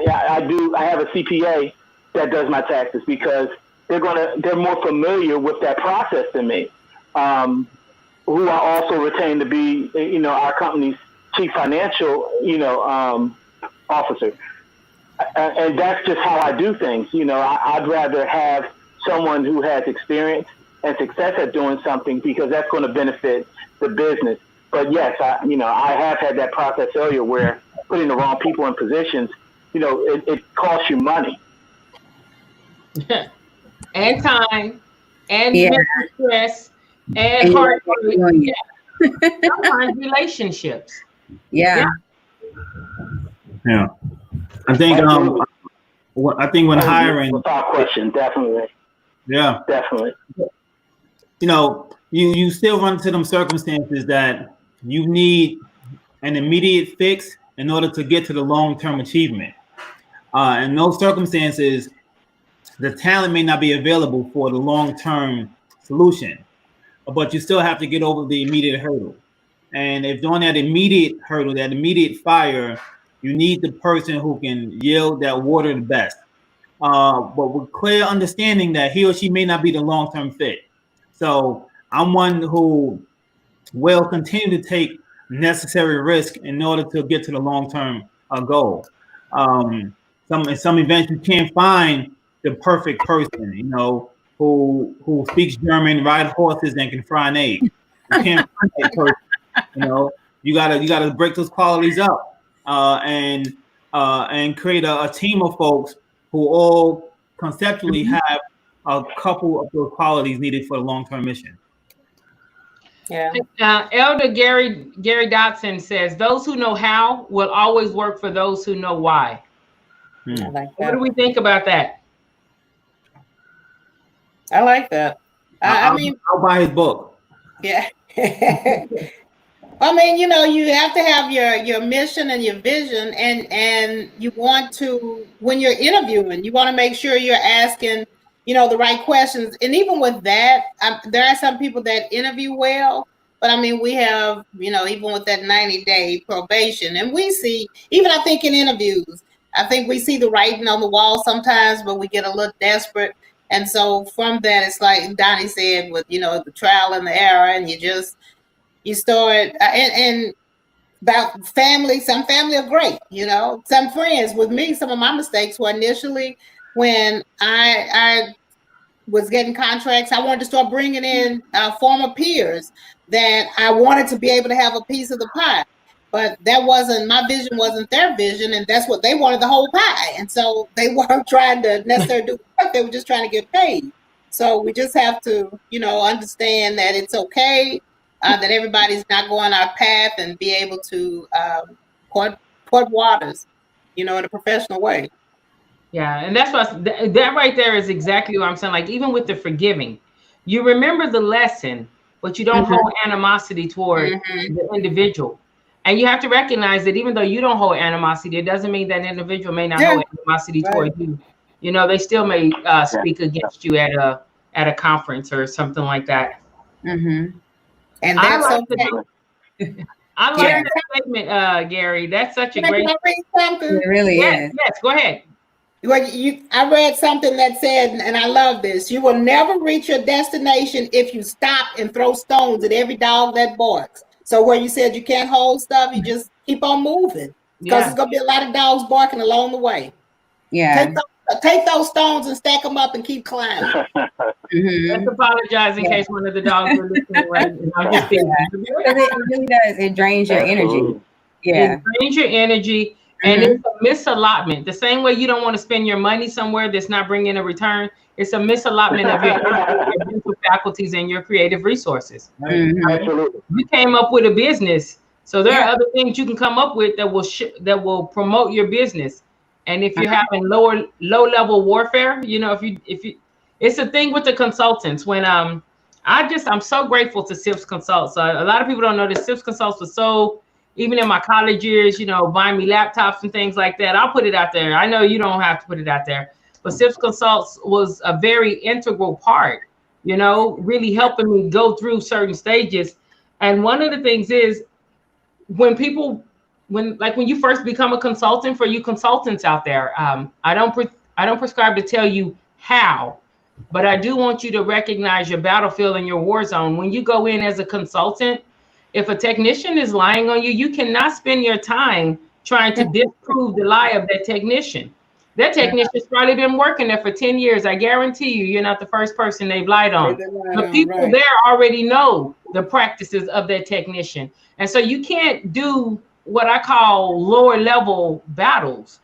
have a CPA that does my taxes because they're more familiar with that process than me. Who I also retain to be, you know, our company's chief financial, you know, officer. And that's just how I do things. You know, I'd rather have someone who has experience and success at doing something because that's going to benefit the business. But yes, I have had that process failure where putting the wrong people in positions, you know, it costs you money. And time, and mental stress, and heart rate. Sometimes relationships. Yeah. I think when hiring, without question, definitely. Yeah, definitely. You know, you still run into them circumstances that you need an immediate fix in order to get to the long-term achievement. In those circumstances, the talent may not be available for the long-term solution, but you still have to get over the immediate hurdle. And if during that immediate hurdle, that immediate fire, you need the person who can yield that water the best. But with clear understanding that he or she may not be the long-term fit. So I'm one who will continue to take necessary risk in order to get to the long-term goal. some events you can't find the perfect person, you know, who speaks German, rides horses, and can fry an egg. You can't find that person. You know, you gotta break those qualities up and create a team of folks who all conceptually have a couple of those qualities needed for the long-term mission. Yeah. Elder Gary Dotson says those who know how will always work for those who know why. I like that. What do we think about that? I like that. I mean, I'll buy his book. yeah. I mean, you know, you have to have your mission and your vision, and you want to, when you're interviewing, you want to make sure you're asking, you know, the right questions. And even with that, there are some people that interview well, but I mean, we have, you know, even with that 90-day probation, and we see, even I think in interviews, I think we see the writing on the wall sometimes, but we get a little desperate. And so from that, it's like Donnie said, with, you know, the trial and the error, and you start, and about family, some family are great, you know, some friends. With me, some of my mistakes were initially when I was getting contracts, I wanted to start bringing in former peers that I wanted to be able to have a piece of the pie. But that wasn't, my vision wasn't their vision, and that's what they wanted, the whole pie. And so they weren't trying to necessarily do work, they were just trying to get paid. So we just have to, you know, understand that it's okay, that everybody's not going our path, and be able to court waters, you know, in a professional way. Yeah, and that's what that right there is exactly what I'm saying. Like, even with the forgiving, you remember the lesson, but you don't hold animosity toward the individual. And you have to recognize that even though you don't hold animosity, it doesn't mean that individual may not hold animosity toward you. You know, they still may speak against you at a conference or something like that. And that's okay. I like that statement, Gary. That's such a great. Can I read something? It really is. Yes, go ahead. Well, I read something that said, and I love this: you will never reach your destination if you stop and throw stones at every dog that barks. So where you said you can't hold stuff, you just keep on moving, because there's gonna be a lot of dogs barking along the way. Yeah. Take those stones and stack them up and keep climbing. Let's apologize in case one of the dogs are listening. Right? I'm just kidding. It really does. It drains your energy. Yeah. It drains your energy. And it's a misallotment. The same way you don't want to spend your money somewhere that's not bringing a return, it's a misallotment of your mental faculties and your creative resources. Absolutely. You came up with a business, so there are other things you can come up with that will promote your business. And if you're having low level warfare, you know, if you, it's a thing with the consultants. When I'm so grateful to SIPS Consults. So a lot of people don't know that SIPS Consults was so. Even in my college years, you know, buying me laptops and things like that. I'll put it out there. I know you don't have to put it out there, but SIPS Consults was a very integral part, you know, really helping me go through certain stages. And one of the things is when you first become a consultant, for you consultants out there, I don't prescribe to tell you how, but I do want you to recognize your battlefield and your war zone. When you go in as a consultant, if a technician is lying on you, you cannot spend your time trying to disprove the lie of that technician. That technician's probably been working there for 10 years. I guarantee you're not the first person they've lied on. The people there already know the practices of that technician. And so you can't do what I call lower level battles.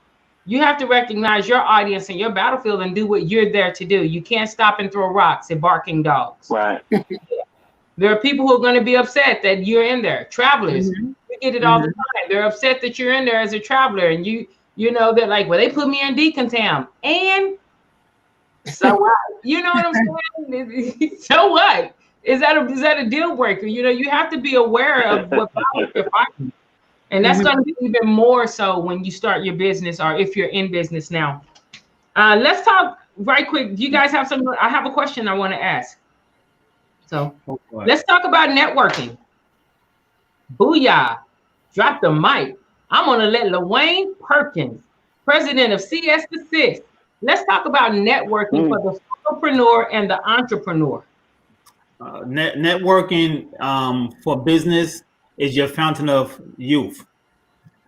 You have to recognize your audience and your battlefield and do what you're there to do. You can't stop and throw rocks at barking dogs. Right. There are people who are going to be upset that you're in there. Travelers, we get it all the time. They're upset that you're in there as a traveler, and you know, they're like, well, they put me in decontam, and so what? You know what I'm saying? So what? Is that a deal breaker? You know, you have to be aware of what you're fighting, and that's going to be even more so when you start your business, or if you're in business now. Let's talk right quick. Do you guys have something? I have a question I want to ask. So let's talk about networking. Booyah. Drop the mic. I'm going to let LaWayne Perkins, president of CS Assist. Let's talk about networking for the solopreneur and the entrepreneur. Networking for business is your fountain of youth.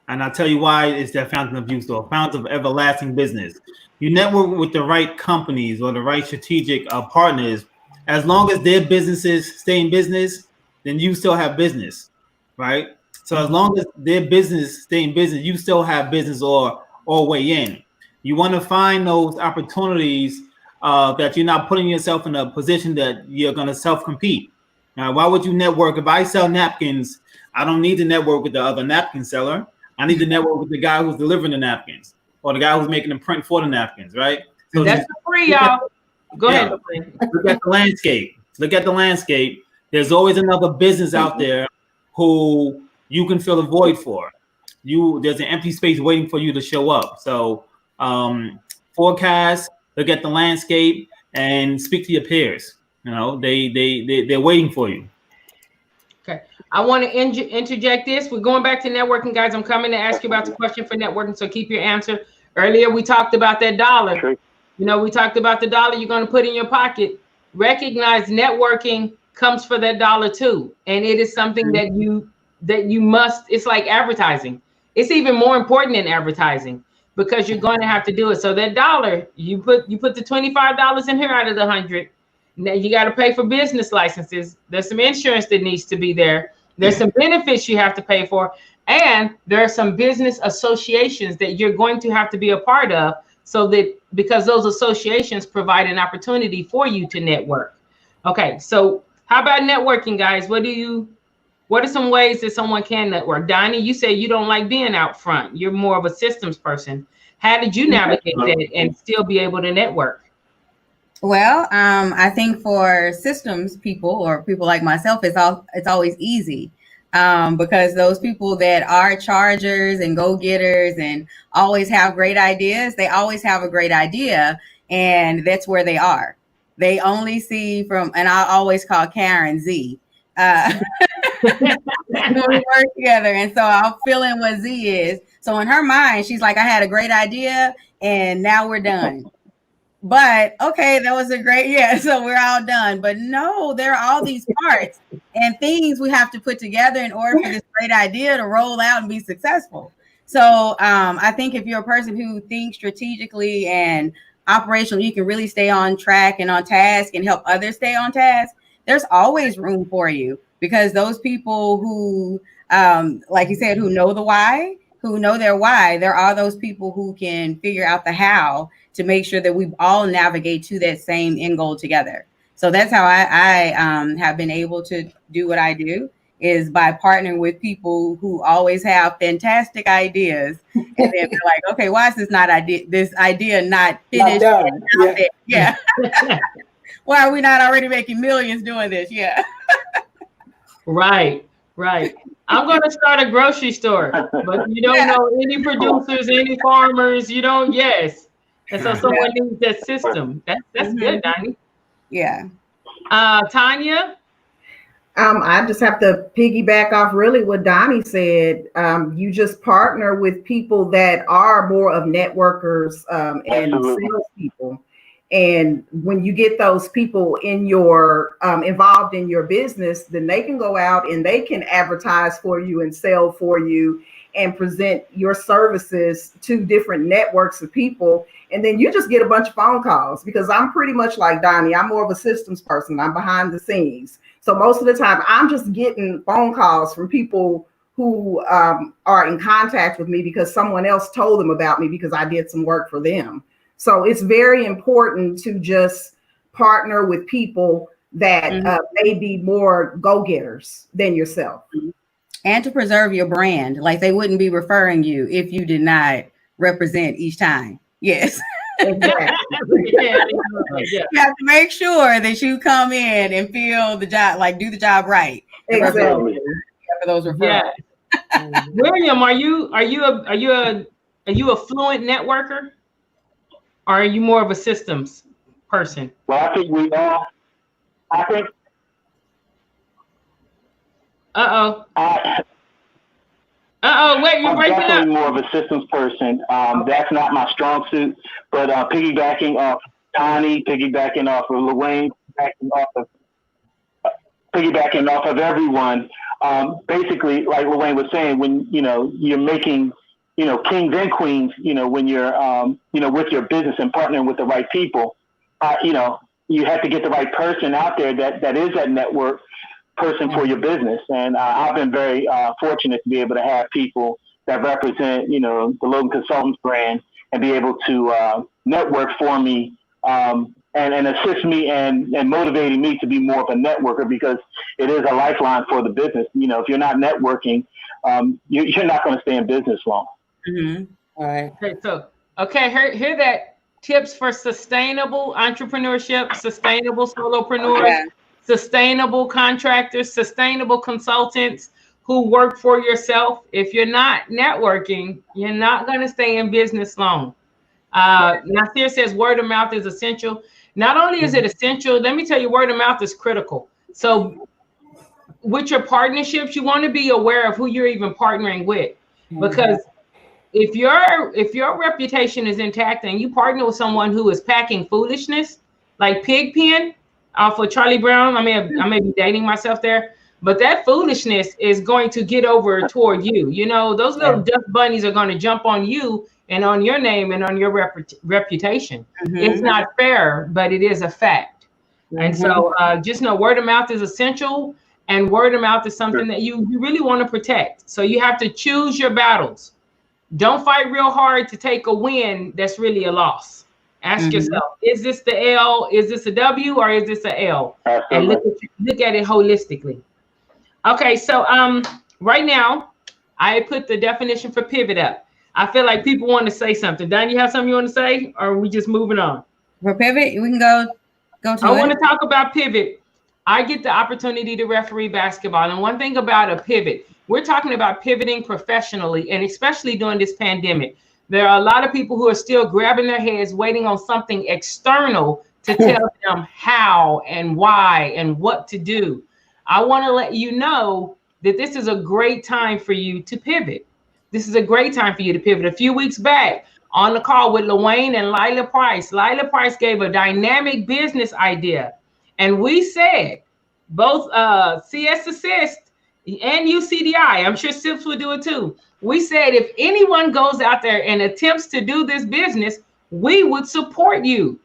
And I'll tell you why it's that fountain of youth or fountain of everlasting business. You network with the right companies or the right strategic partners. As long as their businesses stay in business, then you still have business, right? So as long as their business stay in business, you still have business or way in. You want to find those opportunities that you're not putting yourself in a position that you're going to self-compete. Now, why would you network? If I sell napkins, I don't need to network with the other napkin seller. I need to network with the guy who's delivering the napkins or the guy who's making the print for the napkins, right? So that's free, y'all. Go ahead. Look at the landscape. Look at the landscape. There's always another business out there who you can fill a void for. There's an empty space waiting for you to show up. So forecast, look at the landscape, and speak to your peers. You know, they're waiting for you. Okay, I want to interject this. We're going back to networking, guys. I'm coming to ask you about the question for networking, so keep your answer. Earlier, we talked about that dollar. True. You know, we talked about the dollar you're going to put in your pocket. Recognize networking comes for that dollar too, and it is something that you must. It's like advertising. It's even more important than advertising because you're going to have to do it. So that dollar, you put the $25 in here out of the 100. Now you got to pay for business licenses. There's some insurance that needs to be there. There's some benefits you have to pay for. And there are some business associations that you're going to have to be a part of because those associations provide an opportunity for you to network. Okay, so how about networking, guys? What are some ways that someone can network? Donnie, you say you don't like being out front. You're more of a systems person. How did you navigate that and still be able to network? Well, I think for systems people or people like myself, it's always easy because those people that are chargers and go-getters and always have great ideas, they always have a great idea, and that's where they are. They only see and I always call Karen Z. When we work together, and so I'm feeling what Z is. So in her mind, she's like, I had a great idea, and now we're done. But okay, that was a great, so we're all done. But no, there are all these parts and things we have to put together in order for this great idea to roll out and be successful. So I think if you're a person who thinks strategically and operationally, you can really stay on track and on task and help others stay on task. There's always room for you because those people who, like you said, who know the why, who know their why, there are those people who can figure out the how to make sure that we all navigate to that same end goal together. So that's how I have been able to do what I do, is by partnering with people who always have fantastic ideas. And then they're like, okay, why is this idea not finished? Not done. Yeah. Why are we not already making millions doing this? Yeah. Right. I'm going to start a grocery store, but you don't know any producers, any farmers. You don't. Yes. And so someone needs that system. That's good, Donnie. Yeah. Tanya? I just have to piggyback off really what Donnie said. You just partner with people that are more of networkers and salespeople. And when you get those people in your involved in your business, then they can go out and they can advertise for you and sell for you and present your services to different networks of people. And then you just get a bunch of phone calls, because I'm pretty much like Donnie. I'm more of a systems person. I'm behind the scenes. So most of the time I'm just getting phone calls from people who are in contact with me because someone else told them about me because I did some work for them. So it's very important to just partner with people that may be more go-getters than yourself. And to preserve your brand. Like, they wouldn't be referring you if you did not represent each time. Yes. Exactly. You have to make sure that you come in and feel the job, like do the job right. Exactly. For those referrals. Yeah. William, are you a fluent networker? Or are you more of a systems person? Well, I think we all. I think. Wait, you're I'm breaking up. definitely more of a systems person. That's not my strong suit. But piggybacking off Tony, piggybacking off of Luane, piggybacking off of everyone. basically, like Lorraine was saying, when you're making kings and queens, when you're with your business and partnering with the right people, you have to get the right person out there that is that network person for your business. And I've been very fortunate to be able to have people that represent, the Logan Consultants brand and be able to network for me and assist me and motivating me to be more of a networker, because it is a lifeline for the business. If you're not networking, you're not going to stay in business long. Mm-hmm. All right. Okay, hear that. Tips for sustainable entrepreneurship, sustainable solopreneurs, sustainable contractors, sustainable consultants who work for yourself. If you're not networking, you're not going to stay in business long. Nasir says word of mouth is essential. Not only is it essential, let me tell you, word of mouth is critical. So with your partnerships, you want to be aware of who you're even partnering with, because if your reputation is intact and you partner with someone who is packing foolishness, like Pigpen off of Charlie Brown, I may be dating myself there, but that foolishness is going to get over toward you. Those little duck bunnies are going to jump on you and on your name and on your reputation. It's not fair, but it is a fact. And so just know word of mouth is essential, and word of mouth is something that you really want to protect. So you have to choose your battles. Don't fight real hard to take a win that's really a loss. Ask yourself, is this the L? Is this a W, or is this a L? And look at it holistically. Okay, so right now I put the definition for pivot up. I feel like people want to say something. Don, you have something you want to say, or are we just moving on? For pivot, we can go to it. I want to talk about pivot. I get the opportunity to referee basketball, and one thing about a pivot, we're talking about pivoting professionally, and especially during this pandemic. There are a lot of people who are still grabbing their heads, waiting on something external to tell them how and why and what to do. I want to let you know that this is a great time for you to pivot. This is a great time for you to pivot. A few weeks back on the call with Lorraine and Lila Price gave a dynamic business idea. And we said, both CS Assist and UCDI, I'm sure SIPS would do it too. We said, if anyone goes out there and attempts to do this business, we would support you.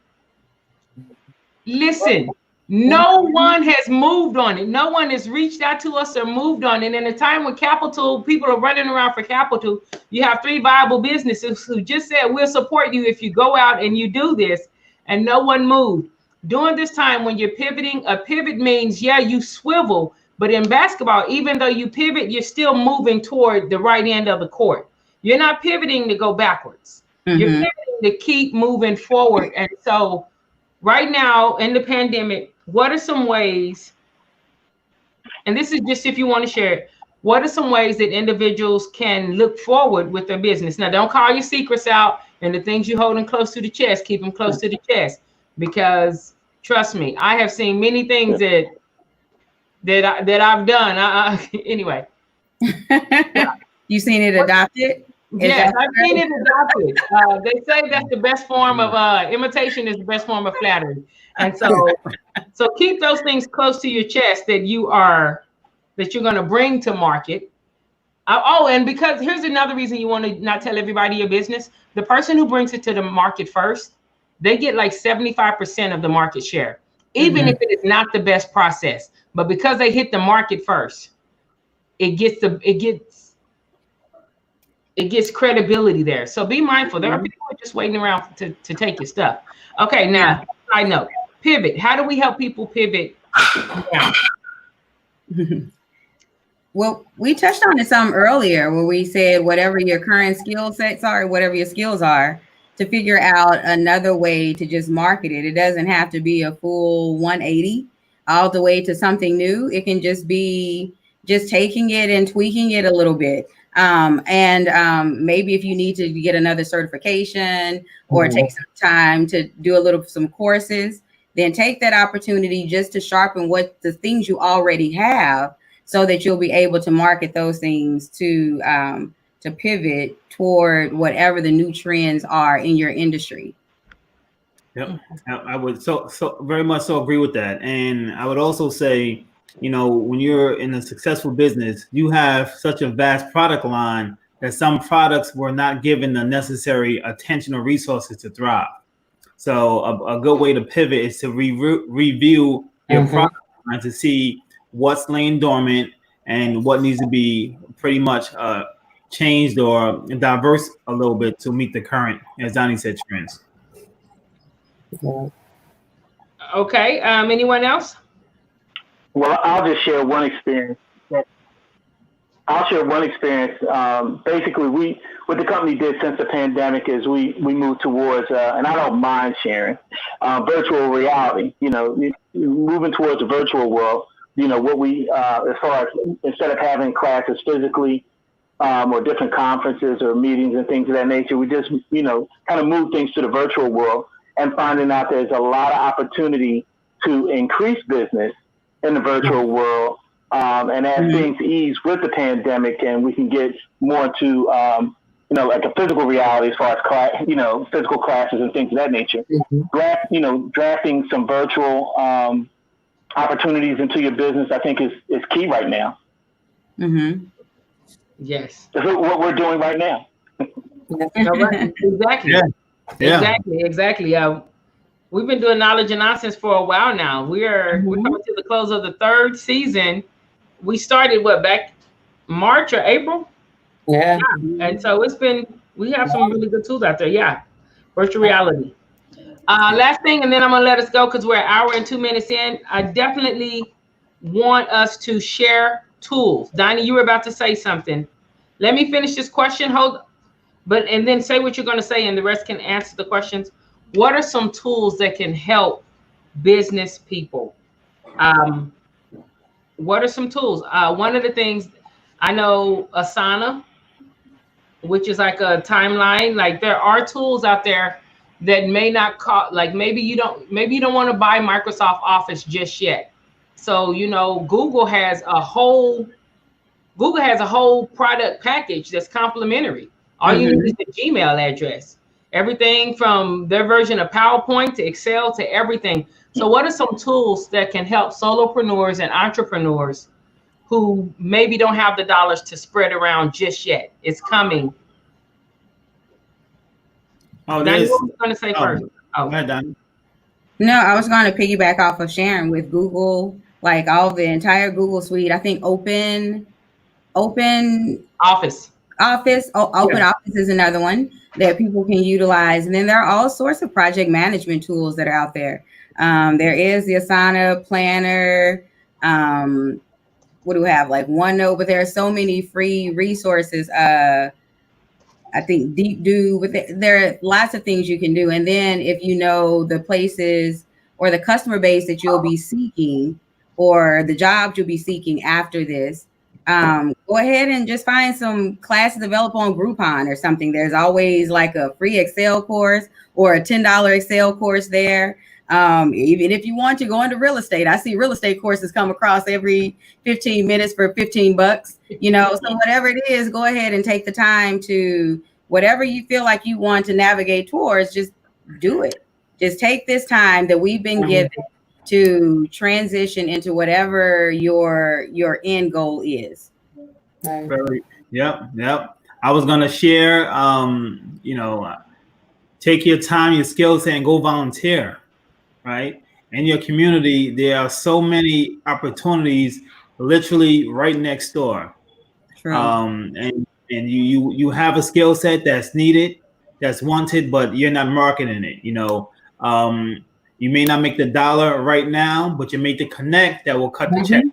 Listen, no one has moved on it. No one has reached out to us or moved on it. And in a time when capital, people are running around for capital, you have 3 viable businesses who just said, we'll support you if you go out and you do this, and no one moved. During this time when you're pivoting, a pivot means, you swivel, but in basketball, even though you pivot, you're still moving toward the right end of the court. You're not pivoting to go backwards. You're pivoting to keep moving forward. And so right now in the pandemic, what are some ways, and this is just if you want to share it, what are some ways that individuals can look forward with their business? Now, don't call your secrets out, and the things you're holding close to the chest, keep them close to the chest. Because trust me, I have seen many things that I've done. Anyway. You seen it adopted? Yes, I've seen it adopted. They say that's the best form of imitation is the best form of flattery. And so keep those things close to your chest that you're going to bring to market. And because here's another reason you want to not tell everybody your business. The person who brings it to the market first, they get like 75% of the market share, even if it is not the best process. But because they hit the market first, it gets credibility there. So be mindful. There are people who are just waiting around to take your stuff. Okay, now side note, pivot. How do we help people pivot? Well, we touched on it some earlier where we said whatever your current skill sets are, whatever your skills are, to figure out another way to just market it. It doesn't have to be a full 180 all the way to something new. It can just be just taking it and tweaking it a little bit. Maybe if you need to get another certification or take some time to do some courses, then take that opportunity just to sharpen what the things you already have so that you'll be able to market those things to pivot toward whatever the new trends are in your industry. Yep, I would so very much so agree with that. And I would also say you know, when you're in a successful business, you have such a vast product line that some products were not given the necessary attention or resources to thrive. So a good way to pivot is to review your product line to see what's laying dormant and what needs to be pretty much changed or diverse a little bit to meet the current, as Donnie said, trends. Okay. Anyone else? Well, I'll just share one experience. Basically, what the company did since the pandemic is we moved towards, and I don't mind sharing, virtual reality. You know, moving towards a virtual world. You know, what we, as far as instead of having classes physically, or different conferences or meetings and things of that nature, we just, you know, kind of move things to the virtual world and finding out there's a lot of opportunity to increase business in the virtual world. And as things ease with the pandemic and we can get more to, you know, like a physical reality as far as, you know, physical classes and things of that nature, drafting some virtual opportunities into your business, I think is key right now. Yes. That's what we're doing right now. Exactly. Yeah. Exactly. We've been doing Knowledge and Nonsense for a while now. We're coming to the close of the 3rd season. We started back March or April? Yeah. And so we have some really good tools out there. Yeah. Virtual reality. Last thing, and then I'm going to let us go because we're an hour and 2 minutes in. I definitely want us to share tools. Donnie, you were about to say something. Let me finish this question. And then say what you're going to say, and the rest can answer the questions. What are some tools that can help business people? What are some tools? One of the things I know, Asana, which is like a timeline. Like there are tools out there that may not cost. Like maybe you don't want to buy Microsoft Office just yet. So you know, Google has a whole product package that's complimentary. All you need is the Gmail address. Everything from their version of PowerPoint to Excel to everything. So what are some tools that can help solopreneurs and entrepreneurs who maybe don't have the dollars to spread around just yet? It's coming. Oh, Donnie, what were you going to say first? Go ahead, Donnie. No, I was going to piggyback off of Sharon with Google, like all the entire Google suite. I think Open Office. Open Office is another one that people can utilize. And then there are all sorts of project management tools that are out there. There is the Asana Planner. What do we have? Like OneNote, but there are so many free resources. I think Deep Do, there are lots of things you can do. And then if you know the places or the customer base that you'll be seeking or the jobs you'll be seeking after this, go ahead and just find some classes available on Groupon or something. There's always like a free Excel course or a $10 Excel course there. Even if you want to go into real estate, I see real estate courses come across every 15 minutes for $15, you know, so whatever it is, go ahead and take the time to whatever you feel like you want to navigate towards, just do it. Just take this time that we've been given to transition into whatever your end goal is. Yep. I was gonna share, you know, take your time, your skills, and go volunteer, right? In your community, there are so many opportunities literally right next door. True. And you have a skill set that's needed, that's wanted, but you're not marketing it, you know. You may not make the dollar right now, but you make the connect that will cut the check.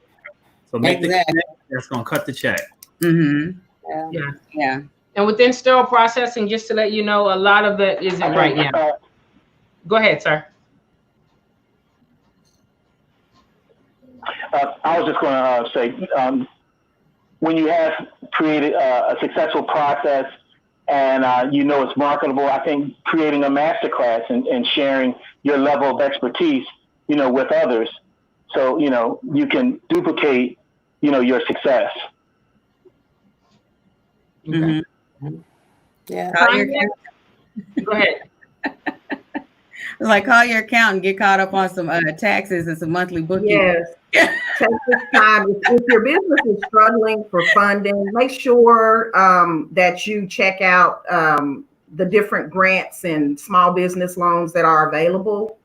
So make the connect that's going to cut the check. Yeah. And within sterile processing, just to let you know, a lot of it isn't right now. Go ahead, sir. I was just going to say, when you have created a successful process and you know it's marketable, I think creating a masterclass and sharing your level of expertise, you know, with others, so you know you can duplicate, you know, your success. Okay. Yeah. Go ahead. Like call your accountant, get caught up on some taxes and some monthly bookkeeping. Yes. take this time. If your business is struggling for funding, make sure that you check out the different grants and small business loans that are available.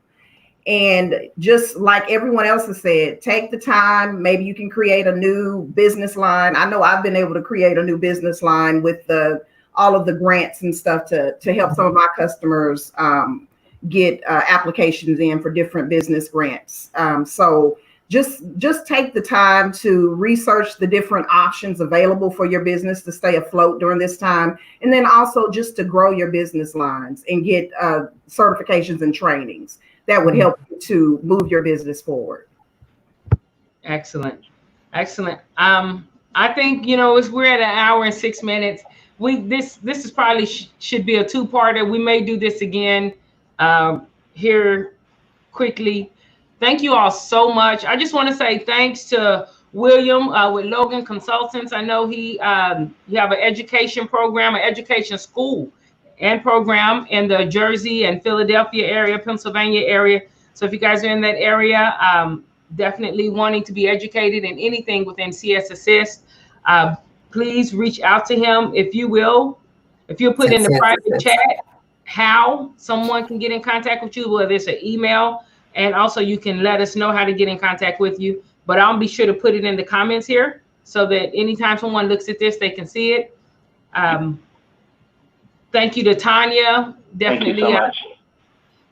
And just like everyone else has said, take the time. Maybe you can create a new business line. I know I've been able to create a new business line with all of the grants and stuff to help some of my customers get applications in for different business grants. So just take the time to research the different options available for your business to stay afloat during this time. And then also just to grow your business lines and get certifications and trainings that would help you to move your business forward. Excellent. Excellent. I think, we're at 1 hour and 6 minutes. This is probably should be a two-parter. We may do this again here quickly. Thank you all so much. I just want to say thanks to William with Logan Consultants. I know you have an education program, an education school and program in the Jersey and Philadelphia area, Pennsylvania area. So if you guys are in that area, definitely wanting to be educated in anything within CS Assist, please reach out to him if you will. If you'll put in the private chat how someone can get in contact with you, whether it's an email, and also you can let us know how to get in contact with you. But I'll be sure to put it in the comments here so that anytime someone looks at this, they can see it. Thank you to Tanya, definitely. Thank you so much.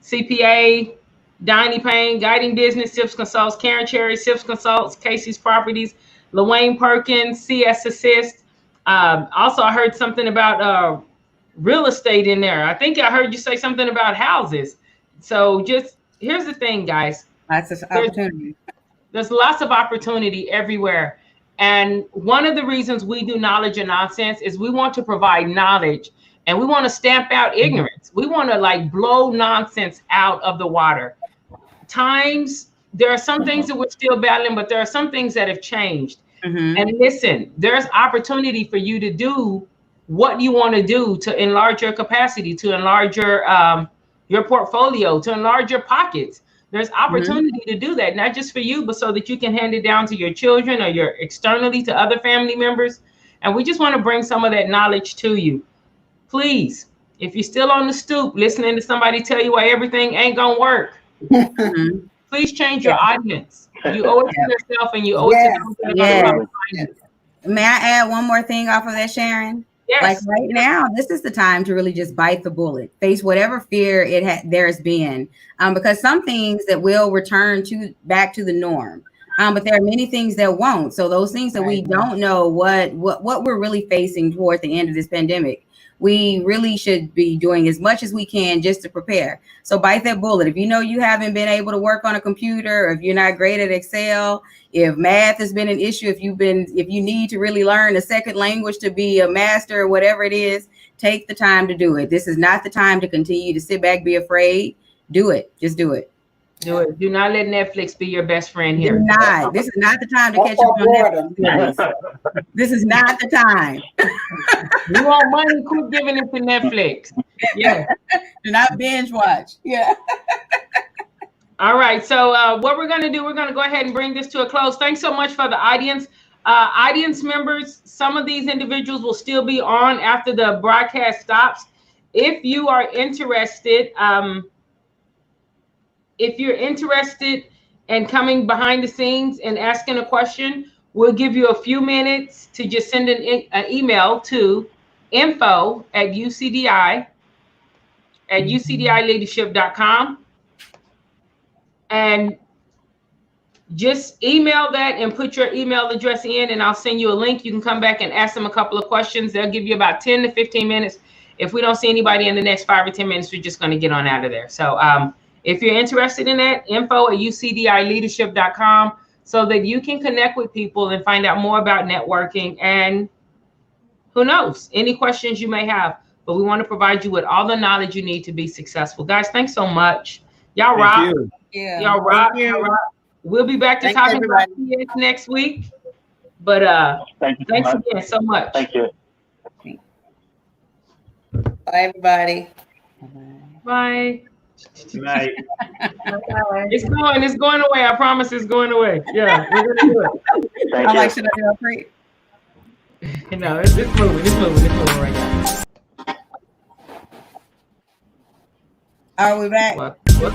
CPA, Donnie Payne, Guiding Business, Sips Consults, Karen Cherry, Sips Consults, Casey's Properties, LaWayne Perkins, CS Assist. Also, I heard something about real estate in there. I think I heard you say something about houses. So here's the thing, guys. Lots of opportunity. There's lots of opportunity everywhere. And one of the reasons we do Knowledge or Nonsense is we want to provide knowledge and we want to stamp out ignorance. We want to blow nonsense out of the water. There are some things that we're still battling, but there are some things that have changed. Mm-hmm. And listen, there's opportunity for you to do what you want to do to enlarge your capacity, to enlarge your portfolio, to enlarge your pockets. There's opportunity to do that, not just for you, but so that you can hand it down to your children or externally to other family members. And we just want to bring some of that knowledge to you. Please, if you're still on the stoop listening to somebody tell you why everything ain't gonna work, please change your audience. You owe it to yourself and you owe it to them. May I add one more thing off of that, Sharon? Yes. Right now, this is the time to really just bite the bullet, face whatever fear there's been, because some things that will return back to the norm, but there are many things that won't. So those things that we don't know what we're really facing toward the end of this pandemic, we really should be doing as much as we can just to prepare. So bite that bullet. If you know you haven't been able to work on a computer, or if you're not great at Excel, if math has been an issue, if you need to really learn a second language to be a master or whatever it is, take the time to do it. This is not the time to continue to sit back, be afraid. Do it. Just do it. Do it. Do not let Netflix be your best friend here. Do not. This is not the time to catch up on Netflix. This is not the time. You want money? Quit giving it to Netflix. Yeah. Do not binge watch. Yeah. All right. So what we're going to do, we're going to go ahead and bring this to a close. Thanks so much for the audience. Audience members, some of these individuals will still be on after the broadcast stops. If you are interested, in coming behind the scenes and asking a question, we'll give you a few minutes to just send an email to info@ucdileadership.com. And just email that and put your email address in, and I'll send you a link. You can come back and ask them a couple of questions. They'll give you about 10 to 15 minutes. If we don't see anybody in the next 5 or 10 minutes, we're just going to get on out of there. So if you're interested in that, info@ucdileadership.com, so that you can connect with people and find out more about networking and who knows, any questions you may have. But we want to provide you with all the knowledge you need to be successful. Guys, thanks so much. Y'all rock. Y'all rock. We'll be back to talking about this next week. But thanks again so much. Thank you. Bye, everybody. Bye. Good night. It's going away. I promise it's going away. Yeah, we're gonna do it. Thank I'm you. like, should I do a pre? No, it's moving right now. Are we back? What?